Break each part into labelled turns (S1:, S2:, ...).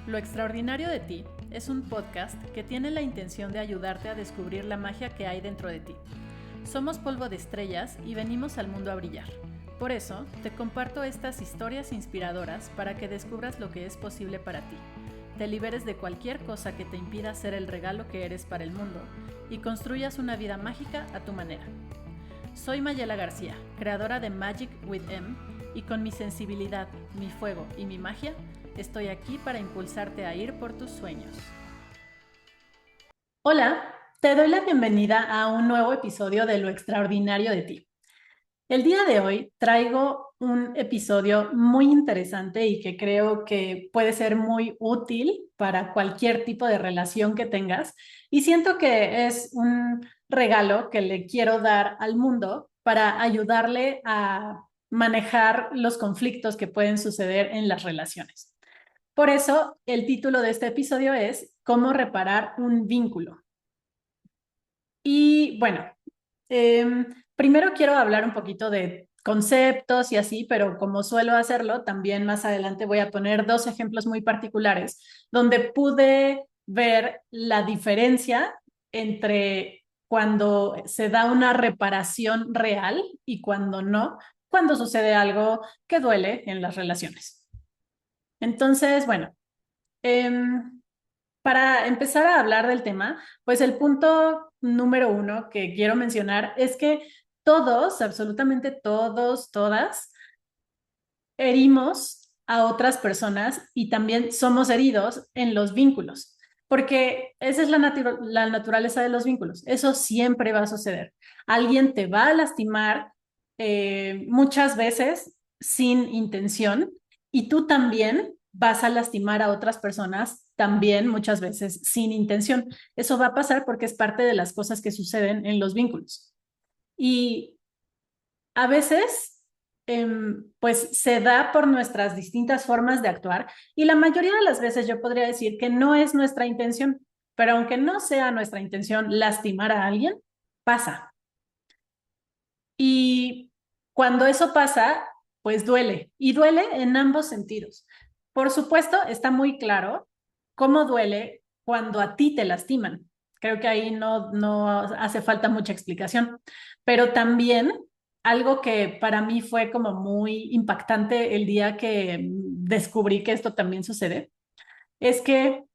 S1: Lo extraordinario de ti es un podcast que tiene la intención de ayudarte a descubrir la magia que hay dentro de ti. Somos polvo de estrellas y venimos al mundo a brillar. Por eso, te comparto estas historias inspiradoras para que descubras lo que es posible para ti, te liberes de cualquier cosa que te impida ser el regalo que eres para el mundo y construyas una vida mágica a tu manera. Soy Mayela García, creadora de Magic with M, y con mi sensibilidad, mi fuego y mi magia, estoy aquí para impulsarte a ir por tus sueños. Hola, te doy la bienvenida a un nuevo episodio de Lo extraordinario de ti. El día de hoy traigo un episodio muy interesante y que creo que puede ser muy útil para cualquier tipo de relación que tengas. Y siento que es un regalo que le quiero dar al mundo para ayudarle a manejar los conflictos que pueden suceder en las relaciones. Por eso, el título de este episodio es ¿Cómo reparar un vínculo? Y bueno, primero quiero hablar un poquito de conceptos y así, pero como suelo hacerlo, también más adelante voy a poner dos ejemplos muy particulares donde pude ver la diferencia entre cuando se da una reparación real y cuando no, cuando sucede algo que duele en las relaciones. Entonces, bueno, em, para empezar a hablar del tema, pues el punto número uno que quiero mencionar es que todos, absolutamente todos, todas, herimos a otras personas y también somos heridos en los vínculos, porque esa es la naturaleza de los vínculos. Eso siempre va a suceder. Alguien te va a lastimar muchas veces sin intención y tú también vas a lastimar a otras personas también muchas veces sin intención. Eso va a pasar porque es parte de las cosas que suceden en los vínculos. Y a veces, pues se da por nuestras distintas formas de actuar y la mayoría de las veces yo podría decir que no es nuestra intención, pero aunque no sea nuestra intención lastimar a alguien, pasa. Y cuando eso pasa, pues duele y duele en ambos sentidos. Por supuesto, está muy claro cómo duele cuando a ti te lastiman. Creo que ahí no hace falta mucha explicación, pero también algo que para mí fue como muy impactante el día que descubrí que esto también sucede, es que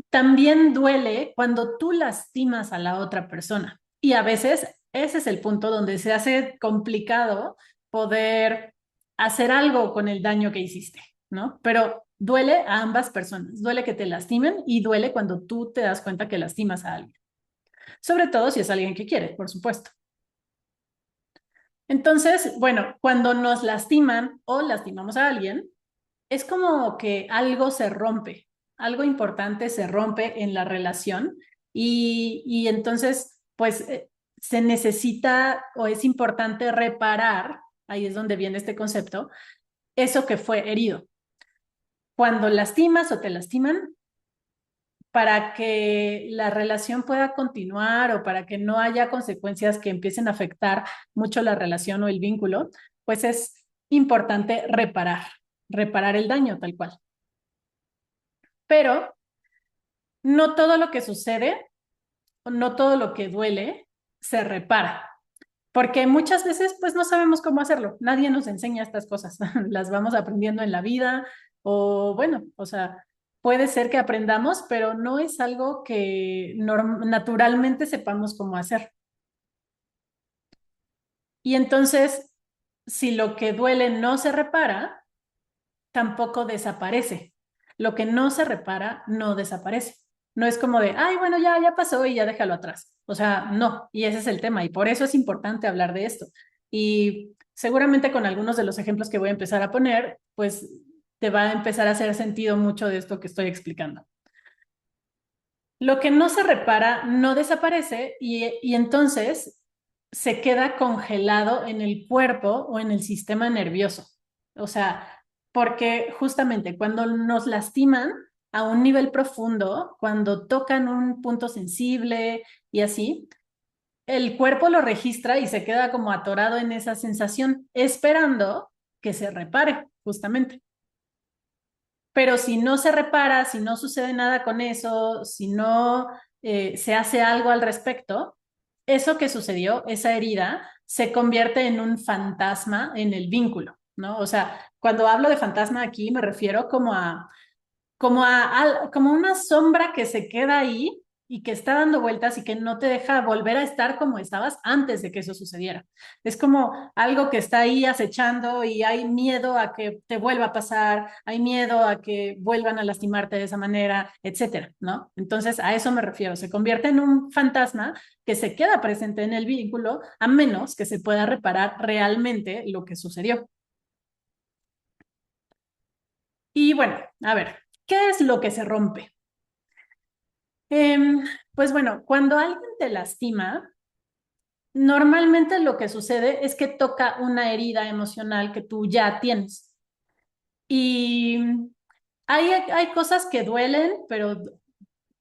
S1: también duele cuando tú lastimas a la otra persona. Y a veces ese es el punto donde se hace complicado poder hacer algo con el daño que hiciste, ¿no? Pero duele a ambas personas. Duele que te lastimen y duele cuando tú te das cuenta que lastimas a alguien. Sobre todo si es alguien que quieres, por supuesto. Entonces, bueno, cuando nos lastiman o lastimamos a alguien, es como que algo se rompe, algo importante se rompe en la relación y entonces, pues, se necesita o es importante reparar, ahí es donde viene este concepto, eso que fue herido. Cuando lastimas o te lastiman, para que la relación pueda continuar o para que no haya consecuencias que empiecen a afectar mucho la relación o el vínculo, pues es importante reparar el daño tal cual. Pero no todo lo que sucede, no todo lo que duele se repara, porque muchas veces pues no sabemos cómo hacerlo. Nadie nos enseña estas cosas, las vamos aprendiendo en la vida o bueno, o sea, puede ser que aprendamos, pero no es algo que naturalmente sepamos cómo hacer. Y entonces, si lo que duele no se repara, tampoco desaparece. Lo que no se repara no desaparece. No es como de, ay, bueno, ya pasó y ya déjalo atrás. O sea, no, y ese es el tema y por eso es importante hablar de esto. Y seguramente con algunos de los ejemplos que voy a empezar a poner, pues te va a empezar a hacer sentido mucho de esto que estoy explicando. Lo que no se repara no desaparece y entonces se queda congelado en el cuerpo o en el sistema nervioso. O sea, porque justamente cuando nos lastiman a un nivel profundo, cuando tocan un punto sensible y así, el cuerpo lo registra y se queda como atorado en esa sensación, esperando que se repare, justamente. Pero si no se repara, si no sucede nada con eso, si no se hace algo al respecto, eso que sucedió, esa herida, se convierte en un fantasma en el vínculo, ¿no? O sea, cuando hablo de fantasma aquí me refiero como una sombra que se queda ahí y que está dando vueltas y que no te deja volver a estar como estabas antes de que eso sucediera. Es como algo que está ahí acechando y hay miedo a que te vuelva a pasar, hay miedo a que vuelvan a lastimarte de esa manera, etcétera, ¿no? Entonces, a eso me refiero. Se convierte en un fantasma que se queda presente en el vínculo a menos que se pueda reparar realmente lo que sucedió. Y bueno, a ver, ¿qué es lo que se rompe? Pues bueno, cuando alguien te lastima, normalmente lo que sucede es que toca una herida emocional que tú ya tienes. Y hay cosas que duelen, pero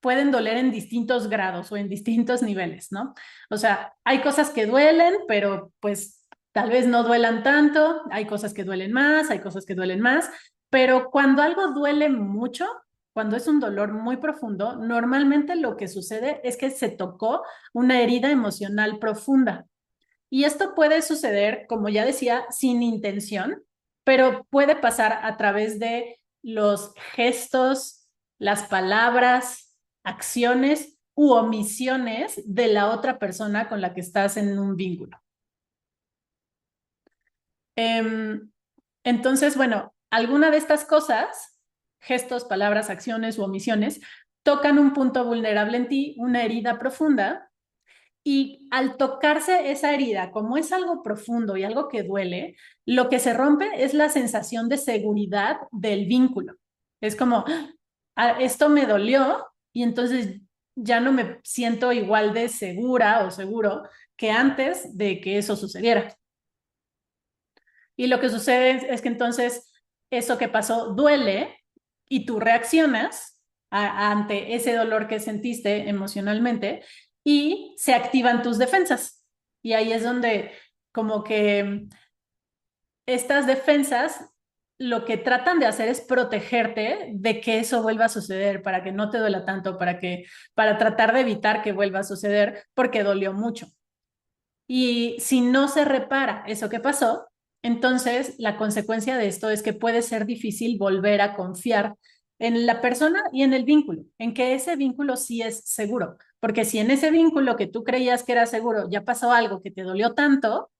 S1: pueden doler en distintos grados o en distintos niveles, ¿no? O sea, hay cosas que duelen, pero pues tal vez no duelan tanto, hay cosas que duelen más, hay cosas que duelen más, pero cuando algo duele mucho, cuando es un dolor muy profundo, normalmente lo que sucede es que se tocó una herida emocional profunda. Y esto puede suceder, como ya decía, sin intención, pero puede pasar a través de los gestos, las palabras, acciones u omisiones de la otra persona con la que estás en un vínculo. Entonces, bueno, alguna de estas cosas, gestos, palabras, acciones u omisiones, tocan un punto vulnerable en ti, una herida profunda, y al tocarse esa herida, como es algo profundo y algo que duele, lo que se rompe es la sensación de seguridad del vínculo. Es como, "Ah, esto me dolió y entonces ya no me siento igual de segura o seguro que antes de que eso sucediera. Y lo que sucede es que entonces eso que pasó duele y tú reaccionas ante ese dolor que sentiste emocionalmente y se activan tus defensas. Y ahí es donde como que estas defensas lo que tratan de hacer es protegerte de que eso vuelva a suceder, para que no te duela tanto, para tratar de evitar que vuelva a suceder porque dolió mucho. Y si no se repara eso que pasó, entonces la consecuencia de esto es que puede ser difícil volver a confiar en la persona y en el vínculo, en que ese vínculo sí es seguro. Porque si en ese vínculo que tú creías que era seguro ya pasó algo que te dolió tanto,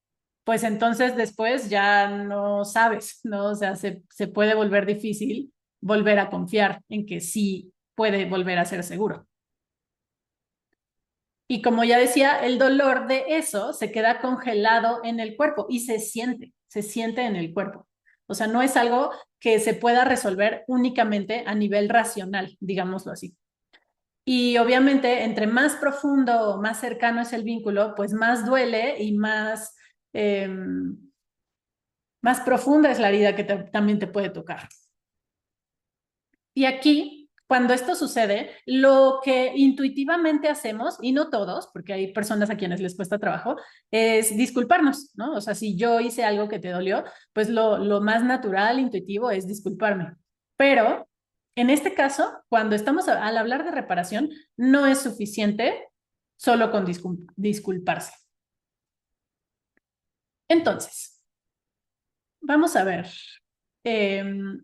S1: pues entonces después ya no sabes, ¿no? O sea, se puede volver difícil volver a confiar en que sí puede volver a ser seguro. Y como ya decía, el dolor de eso se queda congelado en el cuerpo y se siente en el cuerpo. O sea, no es algo que se pueda resolver únicamente a nivel racional, digámoslo así. Y obviamente, entre más profundo o más cercano es el vínculo, pues más duele y eh, más profunda es la herida que también te puede tocar. Y aquí, cuando esto sucede, lo que intuitivamente hacemos, y no todos, porque hay personas a quienes les cuesta trabajo, es disculparnos, ¿no? O sea, si yo hice algo que te dolió, pues lo más natural, intuitivo es disculparme. Pero en este caso, cuando estamos al hablar de reparación, no es suficiente solo con disculparse. Entonces, vamos a ver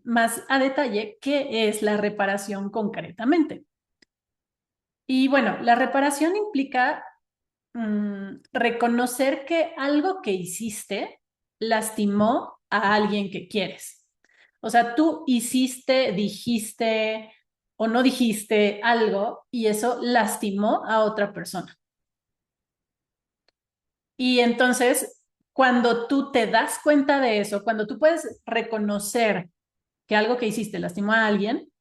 S1: más a detalle qué es la reparación concretamente. Y bueno, la reparación implica reconocer que algo que hiciste lastimó a alguien que quieres. O sea, tú hiciste, dijiste o no dijiste algo y eso lastimó a otra persona. Y entonces, cuando tú te das cuenta de eso, cuando tú puedes reconocer que algo que hiciste lastimó a alguien,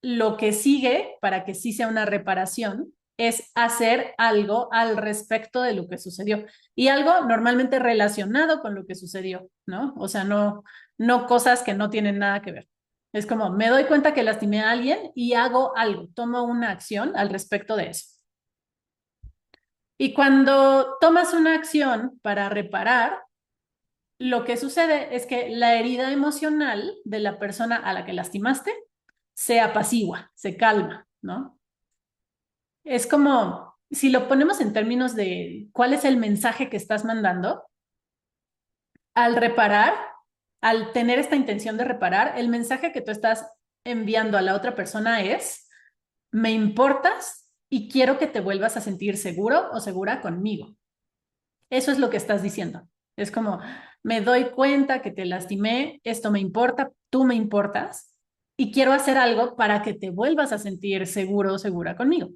S1: lo que sigue para que sí sea una reparación es hacer algo al respecto de lo que sucedió y algo normalmente relacionado con lo que sucedió, ¿no? O sea, no cosas que no tienen nada que ver. Es como, me doy cuenta que lastimé a alguien y hago algo, tomo una acción al respecto de eso. Y cuando tomas una acción para reparar, lo que sucede es que la herida emocional de la persona a la que lastimaste se apacigua, se calma, ¿no? Es como, si lo ponemos en términos de cuál es el mensaje que estás mandando, al reparar, al tener esta intención de reparar, el mensaje que tú estás enviando a la otra persona es, me importas y quiero que te vuelvas a sentir seguro o segura conmigo. Eso es lo que estás diciendo. Es como, me doy cuenta que te lastimé, esto me importa, tú me importas y quiero hacer algo para que te vuelvas a sentir seguro o segura conmigo.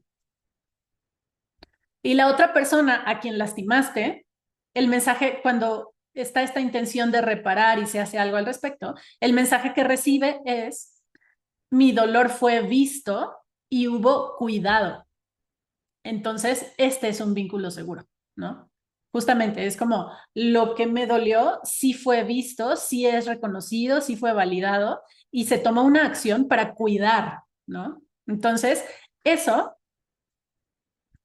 S1: Y la otra persona a quien lastimaste, el mensaje, cuando está esta intención de reparar y se hace algo al respecto, el mensaje que recibe es, mi dolor fue visto y hubo cuidado. Entonces, este es un vínculo seguro, ¿no? Justamente es como lo que me dolió, sí fue visto, sí es reconocido, sí fue validado y se toma una acción para cuidar, ¿no? Entonces, eso,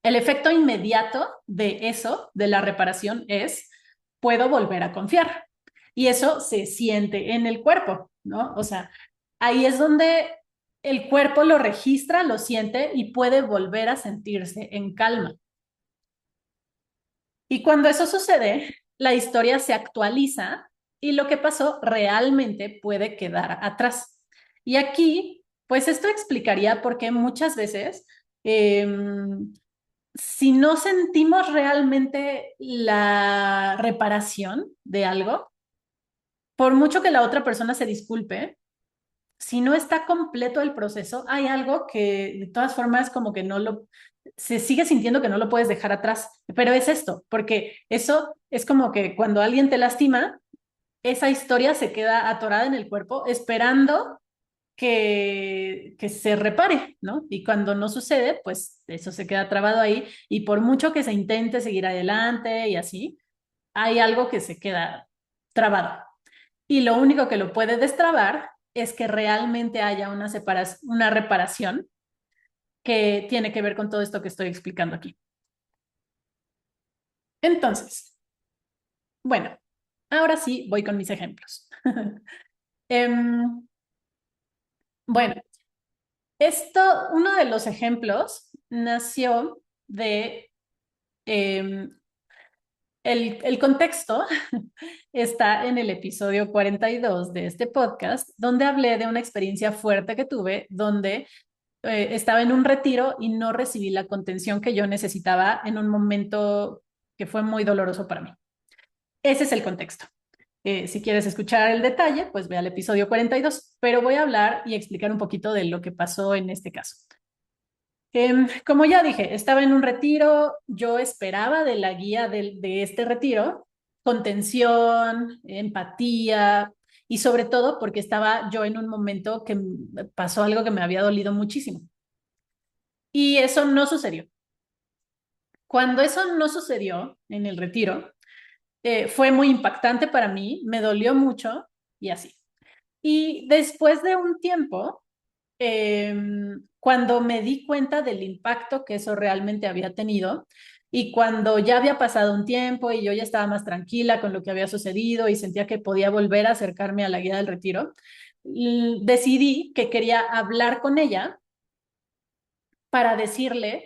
S1: el efecto inmediato de eso, de la reparación, es, puedo volver a confiar. Y eso se siente en el cuerpo, ¿no? O sea, ahí es donde el cuerpo lo registra, lo siente y puede volver a sentirse en calma. Y cuando eso sucede, la historia se actualiza y lo que pasó realmente puede quedar atrás. Y aquí, pues esto explicaría por qué muchas veces, eh, si no sentimos realmente la reparación de algo, por mucho que la otra persona se disculpe, si no está completo el proceso, hay algo que de todas formas como que no lo, se sigue sintiendo que no lo puedes dejar atrás, pero es esto, porque eso es como que cuando alguien te lastima, esa historia se queda atorada en el cuerpo esperando que se repare, ¿no? Y cuando no sucede, pues eso se queda trabado ahí y por mucho que se intente seguir adelante y así, hay algo que se queda trabado. Y lo único que lo puede destrabar es que realmente haya una reparación que tiene que ver con todo esto que estoy explicando aquí. Entonces, bueno, ahora sí voy con mis ejemplos. Em, bueno, uno de los ejemplos nació de el contexto está en el episodio 42 de este podcast, donde hablé de una experiencia fuerte que tuve, donde estaba en un retiro y no recibí la contención que yo necesitaba en un momento que fue muy doloroso para mí. Ese es el contexto. Si quieres escuchar el detalle, pues ve al episodio 42, pero voy a hablar y explicar un poquito de lo que pasó en este caso. Como ya dije, estaba en un retiro, yo esperaba de la guía de este retiro contención, empatía y sobre todo porque estaba yo en un momento que pasó algo que me había dolido muchísimo. Y eso no sucedió. Cuando eso no sucedió en el retiro, fue muy impactante para mí, me dolió mucho y así. Y después de un tiempo, eh, cuando me di cuenta del impacto que eso realmente había tenido y cuando ya había pasado un tiempo y yo ya estaba más tranquila con lo que había sucedido y sentía que podía volver a acercarme a la guía del retiro, decidí que quería hablar con ella para decirle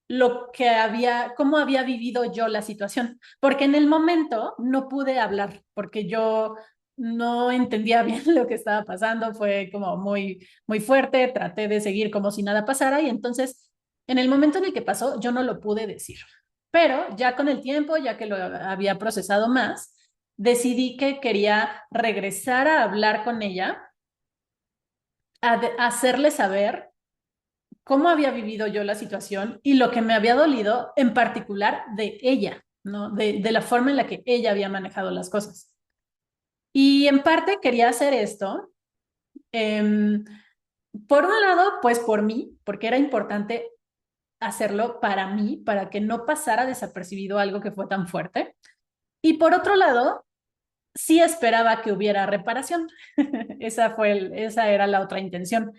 S1: lo que había, cómo había vivido yo la situación, porque en el momento no pude hablar, porque yo no entendía bien lo que estaba pasando, fue como muy fuerte, traté de seguir como si nada pasara y entonces en el momento en el que pasó yo no lo pude decir, pero ya con el tiempo, ya que lo había procesado más, decidí que quería regresar a hablar con ella, a hacerle saber cómo había vivido yo la situación y lo que me había dolido en particular de ella, ¿no? De la forma en la que ella había manejado las cosas. Y en parte quería hacer esto, eh, por un lado, pues por mí, porque era importante hacerlo para mí, para que no pasara desapercibido algo que fue tan fuerte. Y por otro lado, sí esperaba que hubiera reparación. Esa era la otra intención.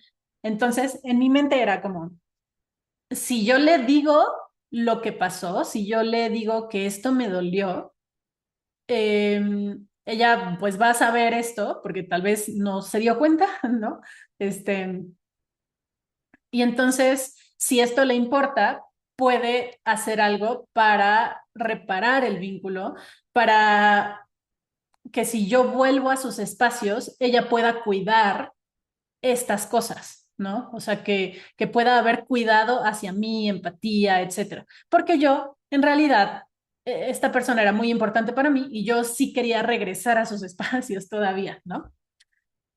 S1: Entonces, en mi mente era como, si yo le digo lo que pasó, si yo le digo que esto me dolió, eh, ella pues va a saber esto porque tal vez no se dio cuenta, ¿no? Este, y entonces, si esto le importa, puede hacer algo para reparar el vínculo, para que si yo vuelvo a sus espacios, ella pueda cuidar estas cosas, ¿no? O sea, que pueda haber cuidado hacia mí, empatía, etcétera. Porque yo, en realidad, esta persona era muy importante para mí y yo sí quería regresar a sus espacios todavía, ¿no?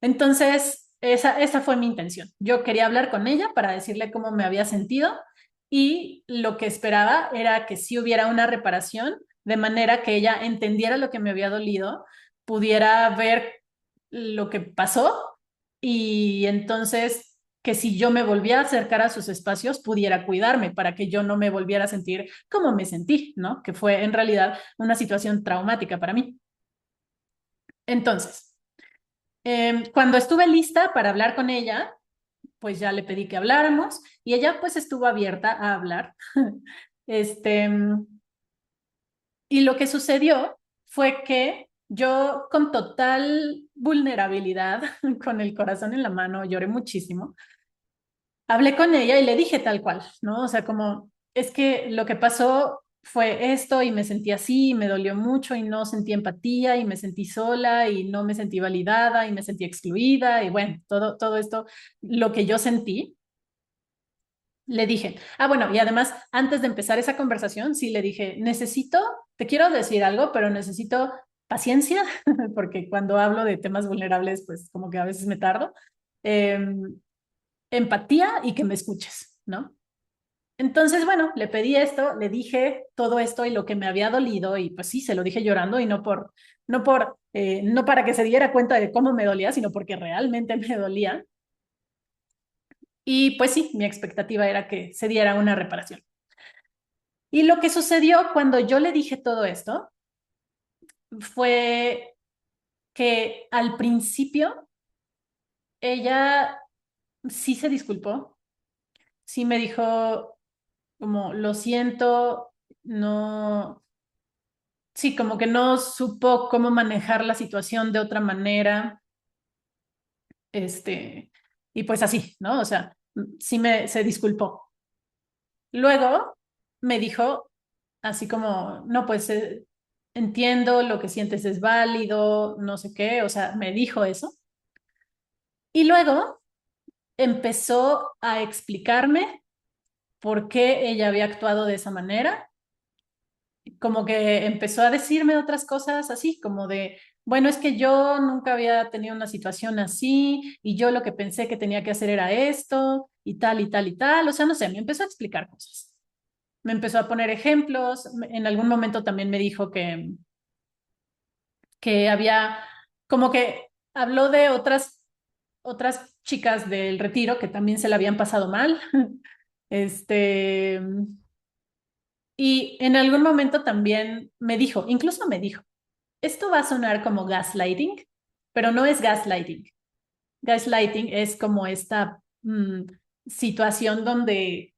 S1: Entonces, esa fue mi intención. Yo quería hablar con ella para decirle cómo me había sentido y lo que esperaba era que sí hubiera una reparación, de manera que ella entendiera lo que me había dolido, pudiera ver lo que pasó y entonces que si yo me volvía a acercar a sus espacios, pudiera cuidarme para que yo no me volviera a sentir como me sentí, ¿no? Que fue en realidad una situación traumática para mí. Entonces, cuando estuve lista para hablar con ella, pues ya le pedí que habláramos y ella pues estuvo abierta a hablar. Este, y lo que sucedió fue que yo con total vulnerabilidad, con el corazón en la mano, lloré muchísimo, hablé con ella y le dije tal cual, ¿no? O sea, como, es que lo que pasó fue esto y me sentí así, y me dolió mucho y no sentí empatía y me sentí sola y no me sentí validada y me sentí excluida y bueno, todo esto, lo que yo sentí, le dije, bueno, y además, antes de empezar esa conversación, sí le dije, te quiero decir algo, pero necesito paciencia, porque cuando hablo de temas vulnerables, pues como que a veces me tardo. Em, Empatía y que me escuches, ¿no? Entonces, bueno, le pedí esto, le dije todo esto y lo que me había dolido y pues sí, se lo dije llorando y no para que se diera cuenta de cómo me dolía, sino porque realmente me dolía. Y pues sí, mi expectativa era que se diera una reparación. Y lo que sucedió cuando yo le dije todo esto fue que al principio ella sí se disculpó, sí me dijo como, lo siento, no, sí, como que no supo cómo manejar la situación de otra manera, este, y pues así, ¿no? O sea, se disculpó. Luego me dijo, así como, no, pues entiendo, lo que sientes es válido, no sé qué, o sea, me dijo eso. Y luego empezó a explicarme por qué ella había actuado de esa manera, como que empezó a decirme otras cosas así, como de, bueno, es que yo nunca había tenido una situación así y yo lo que pensé que tenía que hacer era esto y tal y tal y tal, o sea, no sé, me empezó a explicar cosas. Me empezó a poner ejemplos, en algún momento también me dijo que había, como que habló de otras chicas del retiro que también se la habían pasado mal. Este, y en algún momento también incluso me dijo, esto va a sonar como gaslighting, pero no es gaslighting. Gaslighting es como esta situación donde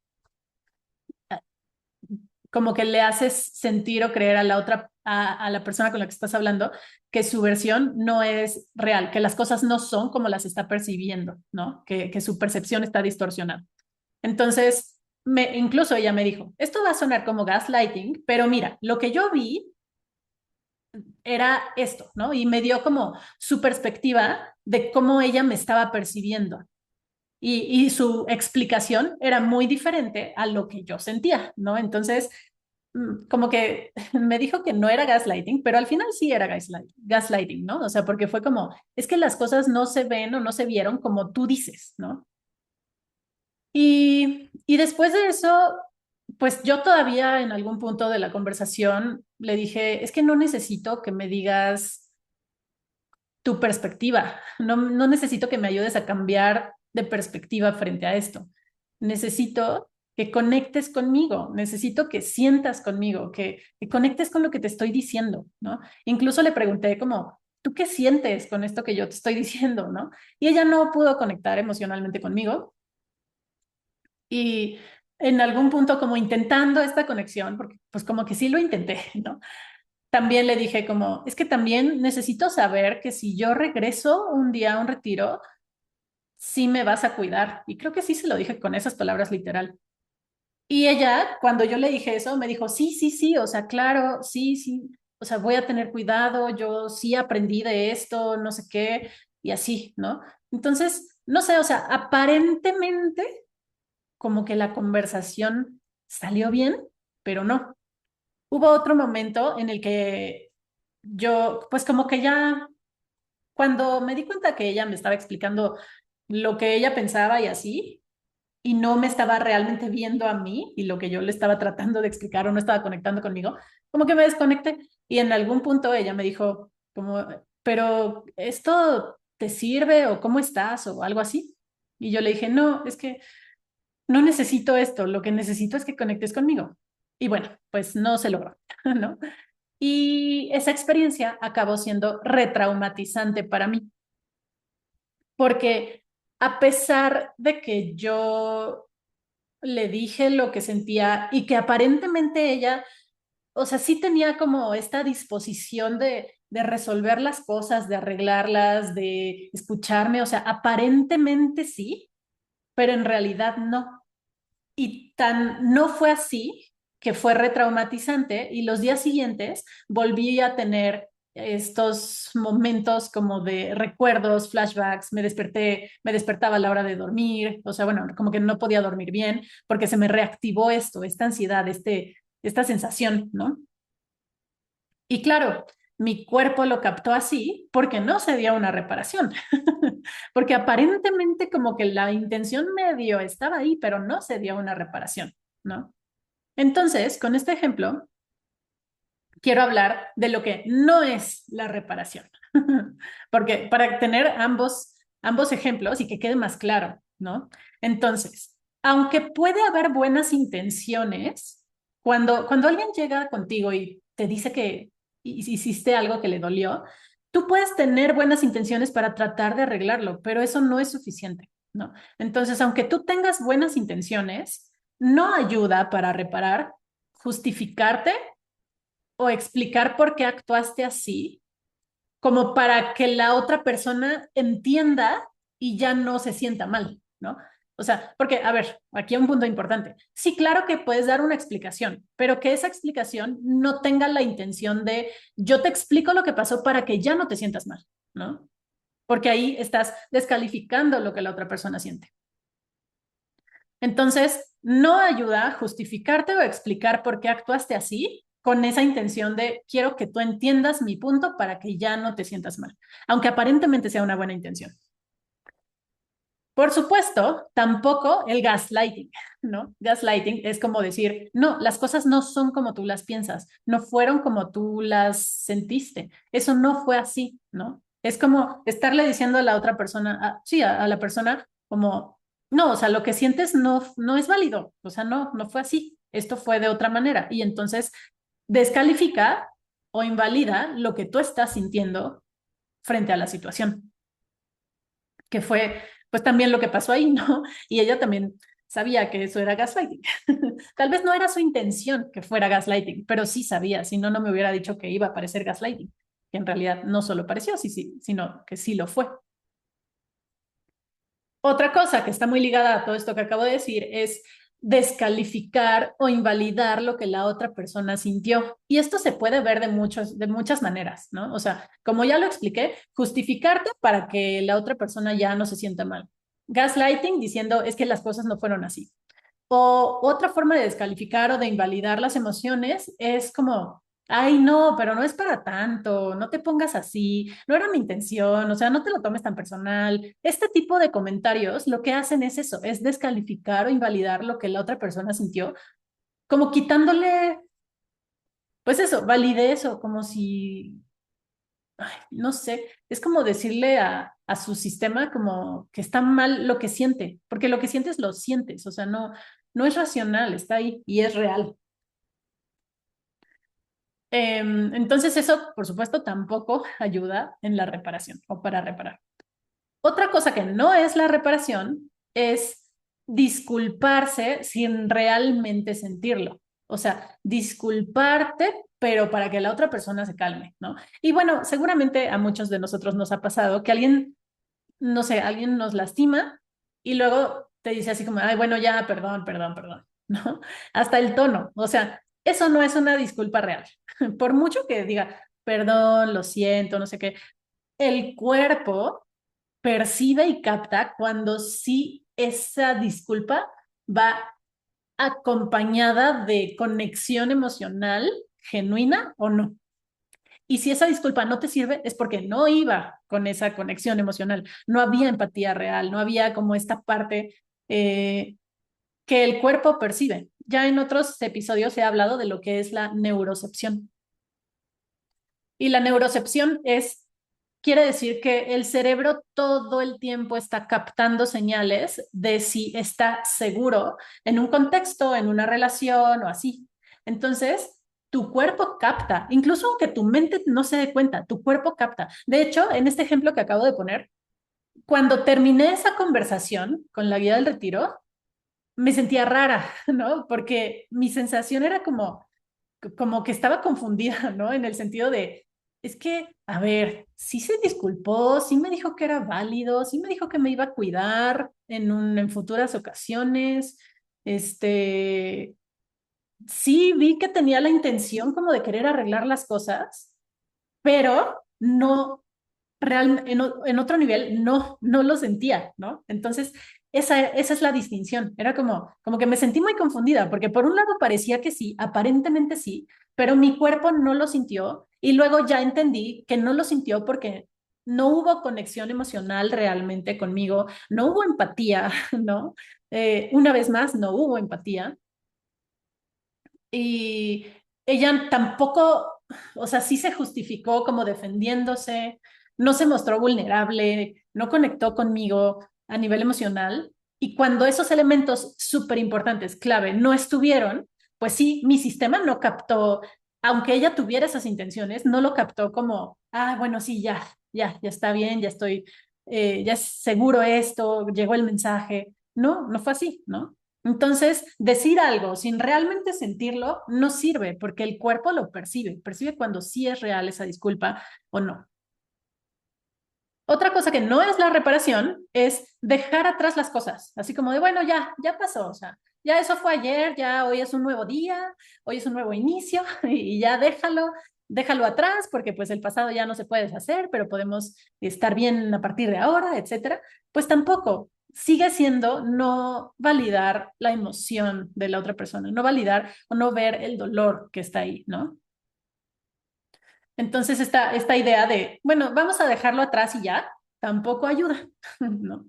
S1: como que le haces sentir o creer a la otra, a la persona con la que estás hablando, que su versión no es real, que las cosas no son como las está percibiendo, ¿no? Que su percepción está distorsionada. Entonces, incluso ella me dijo, esto va a sonar como gaslighting, pero mira, lo que yo vi era esto, ¿no? Y me dio como su perspectiva de cómo ella me estaba percibiendo. Y su explicación era muy diferente a lo que yo sentía, ¿no? Entonces, como que me dijo que no era gaslighting, pero al final sí era gaslighting, ¿no? O sea, porque fue como, es que las cosas no se ven o no se vieron como tú dices, ¿no? Y después de eso, pues yo todavía en algún punto de la conversación le dije, es que no necesito que me digas tu perspectiva, no necesito que me ayudes a cambiar de perspectiva frente a esto. Necesito que conectes conmigo, necesito que sientas conmigo, que conectes con lo que te estoy diciendo, ¿no? Incluso le pregunté como, ¿tú qué sientes con esto que yo te estoy diciendo, ¿no? Y ella no pudo conectar emocionalmente conmigo y en algún punto como intentando esta conexión, porque pues como que sí lo intenté, ¿no? también le dije como, es que también necesito saber que si yo regreso un día a un retiro, sí me vas a cuidar. Y creo que sí se lo dije con esas palabras literal. Y ella, cuando yo le dije eso, me dijo, sí, sí, sí, o sea, claro, sí, sí, o sea, voy a tener cuidado, yo sí aprendí de esto, no sé qué, y así, ¿no? Entonces, no sé, o sea, aparentemente como que la conversación salió bien, pero no. Hubo otro momento en el que yo, pues como que ya, cuando me di cuenta que ella me estaba explicando lo que ella pensaba y así, y no me estaba realmente viendo a mí y lo que yo le estaba tratando de explicar o no estaba conectando conmigo, como que me desconecté y en algún punto ella me dijo como, pero ¿esto te sirve o cómo estás o algo así? Y yo le dije, no, es que no necesito esto, lo que necesito es que conectes conmigo. Y bueno, pues no se logró, ¿no? Y esa experiencia acabó siendo retraumatizante para mí, porque a pesar de que yo le dije lo que sentía y que aparentemente ella, o sea, sí tenía como esta disposición de resolver las cosas, de arreglarlas, de escucharme, o sea, aparentemente sí, pero en realidad no. Y tan no fue así que fue retraumatizante y los días siguientes volví a tener estos momentos como de recuerdos, flashbacks, me despertaba a la hora de dormir, o sea, bueno, como que no podía dormir bien porque se me reactivó esto, esta ansiedad, esta sensación, ¿no? Y claro, mi cuerpo lo captó así porque no se dio una reparación, porque aparentemente como que la intención medio estaba ahí, pero no se dio una reparación, ¿no? Entonces, con este ejemplo, quiero hablar de lo que no es la reparación, porque para tener ambos ejemplos y que quede más claro, ¿no? Entonces, aunque puede haber buenas intenciones, cuando alguien llega contigo y te dice que hiciste algo que le dolió, tú puedes tener buenas intenciones para tratar de arreglarlo, pero eso no es suficiente, ¿no? Entonces, aunque tú tengas buenas intenciones, no ayuda para reparar justificarte o explicar por qué actuaste así, como para que la otra persona entienda y ya no se sienta mal, ¿no? O sea, porque, a ver, aquí hay un punto importante. Sí, claro que puedes dar una explicación, pero que esa explicación no tenga la intención de yo te explico lo que pasó para que ya no te sientas mal, ¿no? Porque ahí estás descalificando lo que la otra persona siente. Entonces, no ayuda a justificarte o explicar por qué actuaste así con esa intención de quiero que tú entiendas mi punto para que ya no te sientas mal, aunque aparentemente sea una buena intención. Por supuesto, tampoco el gaslighting, ¿no? Gaslighting es como decir, no, las cosas no son como tú las piensas, no fueron como tú las sentiste, eso no fue así, ¿no? Es como estarle diciendo a la otra persona, sí, a la persona como, no, o sea, lo que sientes no es válido, o sea, no fue así, esto fue de otra manera. Y entonces descalifica o invalida lo que tú estás sintiendo frente a la situación que fue pues también lo que pasó ahí, ¿no? Y ella también sabía que eso era gaslighting. Tal vez no era su intención que fuera gaslighting, pero sí sabía, si no, no me hubiera dicho que iba a parecer gaslighting, que en realidad no solo pareció, sí, sí, sino que sí lo fue. Otra cosa que está muy ligada a todo esto que acabo de decir es descalificar o invalidar lo que la otra persona sintió. Y esto se puede ver de muchas maneras, ¿no? O sea, como ya lo expliqué, justificarte para que la otra persona ya no se sienta mal. Gaslighting diciendo es que las cosas no fueron así. O otra forma de descalificar o de invalidar las emociones es como, ay, no, pero no es para tanto, no te pongas así, no era mi intención, o sea, no te lo tomes tan personal. Este tipo de comentarios lo que hacen es eso, es descalificar o invalidar lo que la otra persona sintió, como quitándole, pues eso, validez o como si, ay, no sé, es como decirle a su sistema como que está mal lo que siente, porque lo que sientes lo sientes, o sea, no es racional, está ahí y es real. Entonces eso, por supuesto, tampoco ayuda en la reparación o para reparar. Otra cosa que no es la reparación es disculparse sin realmente sentirlo. O sea, disculparte pero para que la otra persona se calme, ¿no? Y bueno, seguramente a muchos de nosotros nos ha pasado que alguien, no sé, alguien nos lastima y luego te dice así como, ay, bueno, ya, perdón, perdón, perdón, ¿no? Hasta el tono, o sea, eso no es una disculpa real. Por mucho que diga, perdón, lo siento, no sé qué, el cuerpo percibe y capta cuando sí esa disculpa va acompañada de conexión emocional genuina o no. Y si esa disculpa no te sirve, es porque no iba con esa conexión emocional, no había empatía real, no había como esta parte que el cuerpo percibe. Ya en otros episodios he hablado de lo que es la neurocepción. Y la neurocepción quiere decir que el cerebro todo el tiempo está captando señales de si está seguro en un contexto, en una relación o así. Entonces, tu cuerpo capta, incluso aunque tu mente no se dé cuenta, tu cuerpo capta. De hecho, en este ejemplo que acabo de poner, cuando terminé esa conversación con la guía del retiro, me sentía rara, ¿no? Porque mi sensación era como que estaba confundida, ¿no? En el sentido de, es que, a ver, sí se disculpó, sí me dijo que era válido, sí me dijo que me iba a cuidar en futuras ocasiones, este, sí vi que tenía la intención como de querer arreglar las cosas, pero no, en otro nivel no lo sentía, ¿no? Entonces, esa es la distinción. Era como que me sentí muy confundida, porque por un lado parecía que sí, aparentemente sí, pero mi cuerpo no lo sintió y luego ya entendí que no lo sintió porque no hubo conexión emocional realmente conmigo, no hubo empatía, ¿no? Una vez más, no hubo empatía. Y ella tampoco, o sea, sí se justificó como defendiéndose, no se mostró vulnerable, no conectó conmigo a nivel emocional. Y cuando esos elementos súper importantes, clave, no estuvieron, pues sí, mi sistema no captó, aunque ella tuviera esas intenciones, no lo captó como, ah, bueno, sí, ya está bien, ya estoy, ya es seguro esto, llegó el mensaje. No, no fue así, ¿no? Entonces, decir algo sin realmente sentirlo no sirve porque el cuerpo lo percibe, percibe cuando sí es real esa disculpa o no. Otra cosa que no es la reparación es dejar atrás las cosas, así como de, bueno, ya pasó, o sea, ya eso fue ayer, ya hoy es un nuevo día, hoy es un nuevo inicio y ya déjalo atrás porque pues el pasado ya no se puede deshacer, pero podemos estar bien a partir de ahora, etcétera. Pues tampoco, sigue siendo no validar la emoción de la otra persona, no validar o no ver el dolor que está ahí, ¿no? Entonces, esta idea de, bueno, vamos a dejarlo atrás y ya, tampoco ayuda, ¿no?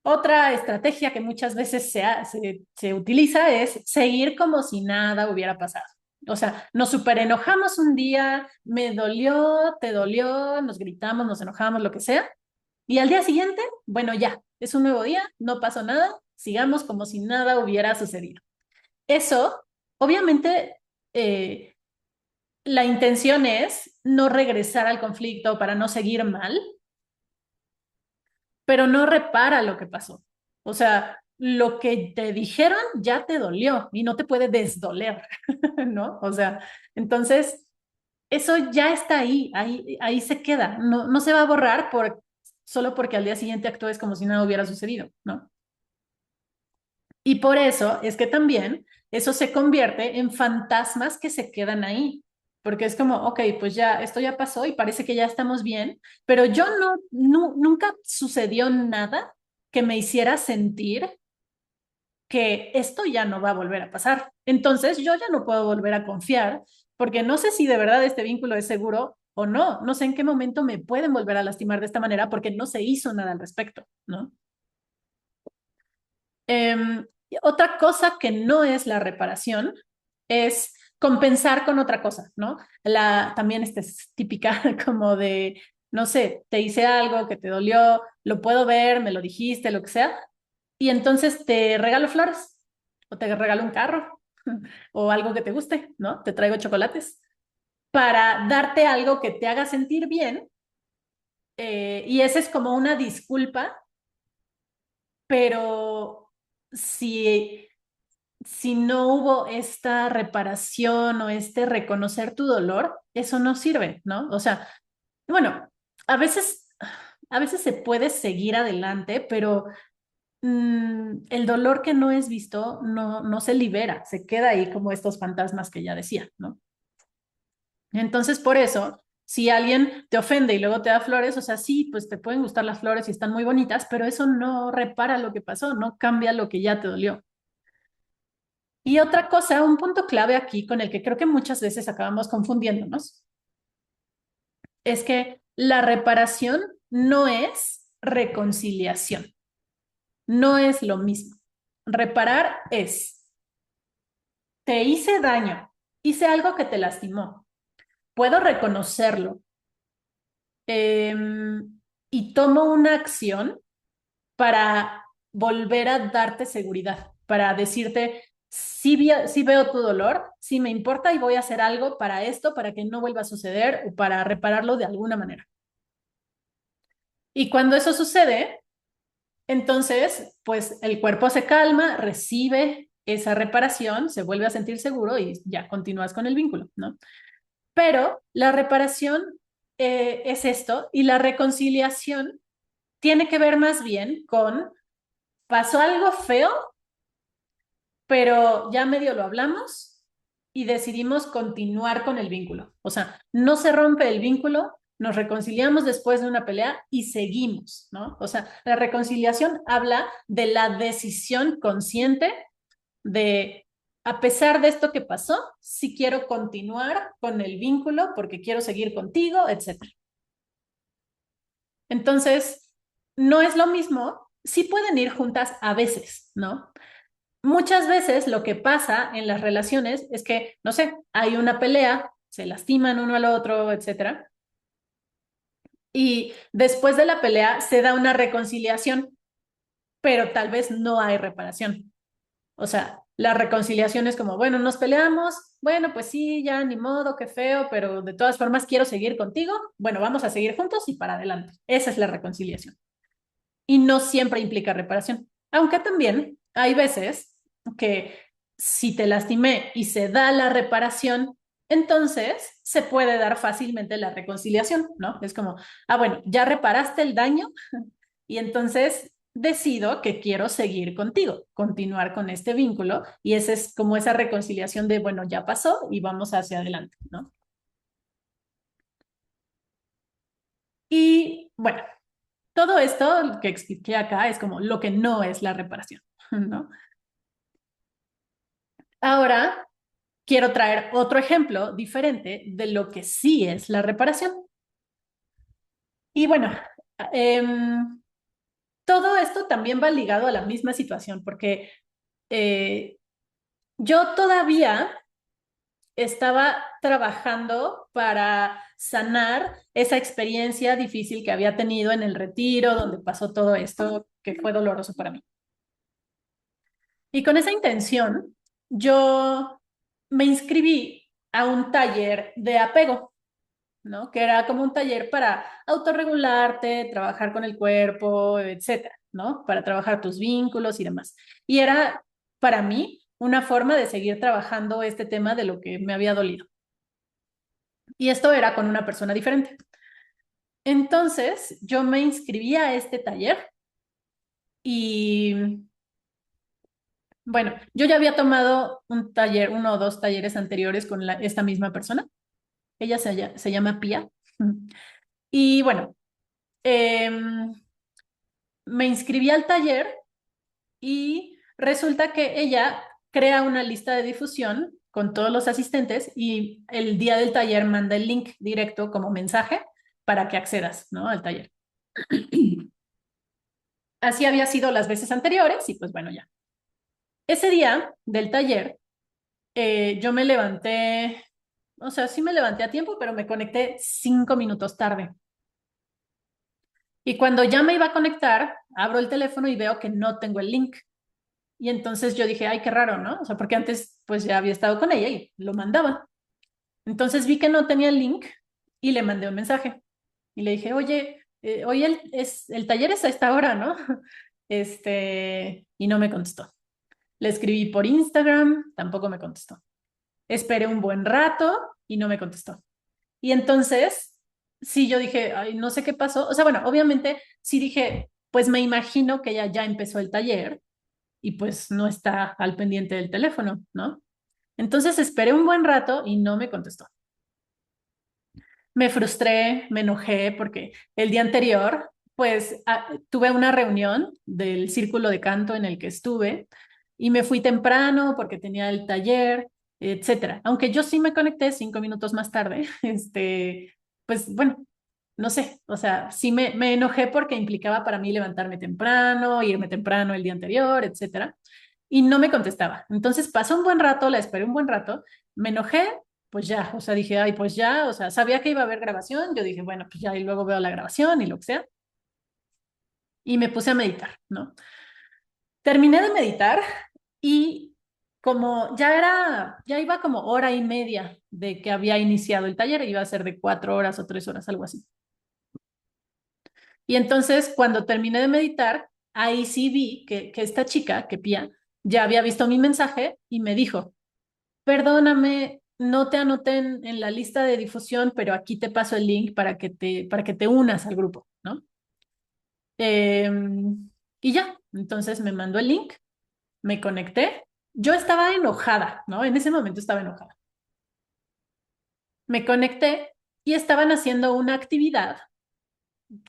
S1: Otra estrategia que muchas veces se utiliza es seguir como si nada hubiera pasado. O sea, nos super enojamos un día, me dolió, te dolió, nos gritamos, nos enojamos, lo que sea, y al día siguiente, bueno, ya, es un nuevo día, no pasó nada, sigamos como si nada hubiera sucedido. Eso, obviamente, la intención es no regresar al conflicto para no seguir mal, pero no repara lo que pasó. O sea, lo que te dijeron ya te dolió y no te puede desdoler, ¿no? O sea, entonces, eso ya está ahí se queda, no se va a borrar solo porque al día siguiente actúes como si nada hubiera sucedido, ¿no? Y por eso es que también eso se convierte en fantasmas que se quedan ahí, porque es como, ok, pues ya, esto ya pasó y parece que ya estamos bien, pero yo nunca sucedió nada que me hiciera sentir que esto ya no va a volver a pasar. Entonces yo ya no puedo volver a confiar, porque no sé si de verdad este vínculo es seguro o no, no sé en qué momento me pueden volver a lastimar de esta manera porque no se hizo nada al respecto, ¿no? Otra cosa que no es la reparación es compensar con otra cosa, ¿no? También esta es típica como de, no sé, te hice algo que te dolió, lo puedo ver, me lo dijiste, lo que sea, y entonces te regalo flores o te regalo un carro o algo que te guste, ¿no? Te traigo chocolates para darte algo que te haga sentir bien, y esa es como una disculpa, pero si si no hubo esta reparación o este reconocer tu dolor, eso no sirve, ¿no? O sea, bueno, a veces, a veces se puede seguir adelante, pero el dolor que no es visto no se libera, se queda ahí como estos fantasmas que ya decía, ¿no? Entonces, por eso, si alguien te ofende y luego te da flores, o sea, sí, pues te pueden gustar las flores y están muy bonitas, pero eso no repara lo que pasó, no cambia lo que ya te dolió. Y otra cosa, un punto clave aquí con el que creo que muchas veces acabamos confundiéndonos, es que la reparación no es reconciliación, no es lo mismo. Reparar es, te hice daño, hice algo que te lastimó, puedo reconocerlo y tomo una acción para volver a darte seguridad, para decirte, sí veo tu dolor, sí me importa y voy a hacer algo para esto, para que no vuelva a suceder o para repararlo de alguna manera. Y cuando eso sucede, entonces, pues el cuerpo se calma, recibe esa reparación, se vuelve a sentir seguro y ya continúas con el vínculo, ¿no? Pero la reparación es esto y la reconciliación tiene que ver más bien con pasó algo feo, pero ya medio lo hablamos y decidimos continuar con el vínculo. O sea, no se rompe el vínculo, nos reconciliamos después de una pelea y seguimos, ¿no? O sea, la reconciliación habla de la decisión consciente de, a pesar de esto que pasó, si quiero continuar con el vínculo porque quiero seguir contigo, etcétera. Entonces, no es lo mismo, sí pueden ir juntas a veces, ¿no? Muchas veces lo que pasa en las relaciones es que, no sé, hay una pelea, se lastiman uno al otro, etcétera, y después de la pelea se da una reconciliación, pero tal vez no hay reparación. O sea, la reconciliación es como, bueno, nos peleamos, bueno, pues sí, ya ni modo, qué feo, pero de todas formas quiero seguir contigo, bueno, vamos a seguir juntos y para adelante. Esa es la reconciliación. Y no siempre implica reparación, aunque también hay veces que si te lastimé y se da la reparación, entonces se puede dar fácilmente la reconciliación, ¿no? Es como, ah, bueno, ya reparaste el daño y entonces decido que quiero seguir contigo, continuar con este vínculo y esa es como esa reconciliación de, bueno, ya pasó y vamos hacia adelante, ¿no? Y bueno, todo esto que expliqué acá es como lo que no es la reparación, ¿no? Ahora quiero traer otro ejemplo diferente de lo que sí es la reparación. Y bueno, em, todo esto también va ligado a la misma situación, porque eh, yo todavía estaba trabajando para sanar esa experiencia difícil que había tenido en el retiro, donde pasó todo esto que fue doloroso para mí. Y con esa intención, yo me inscribí a un taller de apego, ¿no? Que era como un taller para autorregularte, trabajar con el cuerpo, etcétera, ¿no? Para trabajar tus vínculos y demás. Y era para mí una forma de seguir trabajando este tema de lo que me había dolido. Y esto era con una persona diferente. Entonces, yo me inscribí a este taller y bueno, yo ya había tomado un taller, uno o dos talleres anteriores con esta misma persona. Ella se llama Pía. Y bueno, em, me inscribí al taller y resulta que ella crea una lista de difusión con todos los asistentes y el día del taller manda el link directo como mensaje para que accedas, ¿no? Al taller. Así había sido las veces anteriores y pues bueno, ya. Ese día del taller, yo me levanté, o sea, sí me levanté a tiempo, pero me conecté 5 minutos tarde. Y cuando ya me iba a conectar, abro el teléfono y veo que no tengo el link. Y entonces yo dije, ay, qué raro, ¿no? O sea, porque antes pues ya había estado con ella y lo mandaba. Entonces vi que no tenía el link y le mandé un mensaje. Y le dije, oye, hoy el taller es a esta hora, ¿no? Y no me contestó. Le escribí por Instagram, tampoco me contestó. Esperé un buen rato y no me contestó. Y entonces, sí, yo dije, ay, no sé qué pasó. O sea, bueno, obviamente sí dije, pues me imagino que ella ya empezó el taller y pues no está al pendiente del teléfono, ¿no? Entonces esperé un buen rato y no me contestó. Me frustré, me enojé porque el día anterior, pues tuve una reunión del círculo de canto en el que estuve y me fui temprano porque tenía el taller, etcétera. Aunque yo sí me conecté 5 minutos más tarde, pues bueno, no sé, o sea, sí me enojé porque implicaba para mí levantarme temprano, irme temprano el día anterior, etcétera. Y no me contestaba. Entonces pasó un buen rato, la esperé un buen rato, me enojé, pues ya, o sea, dije, ay, pues ya, o sea, sabía que iba a haber grabación, yo dije, bueno, pues ya, y luego veo la grabación y lo que sea, y me puse a meditar, ¿no? Terminé de meditar y como ya iba como hora y media de que había iniciado el taller, iba a ser de 4 horas o 3 horas, algo así. Y entonces, cuando terminé de meditar, ahí sí vi que esta chica, que Pía, ya había visto mi mensaje y me dijo, perdóname, no te anoté en la lista de difusión, pero aquí te paso el link para que te unas al grupo, ¿no? Y ya, entonces me mandó el link, me conecté. Yo estaba enojada, ¿no? En ese momento estaba enojada. Me conecté y estaban haciendo una actividad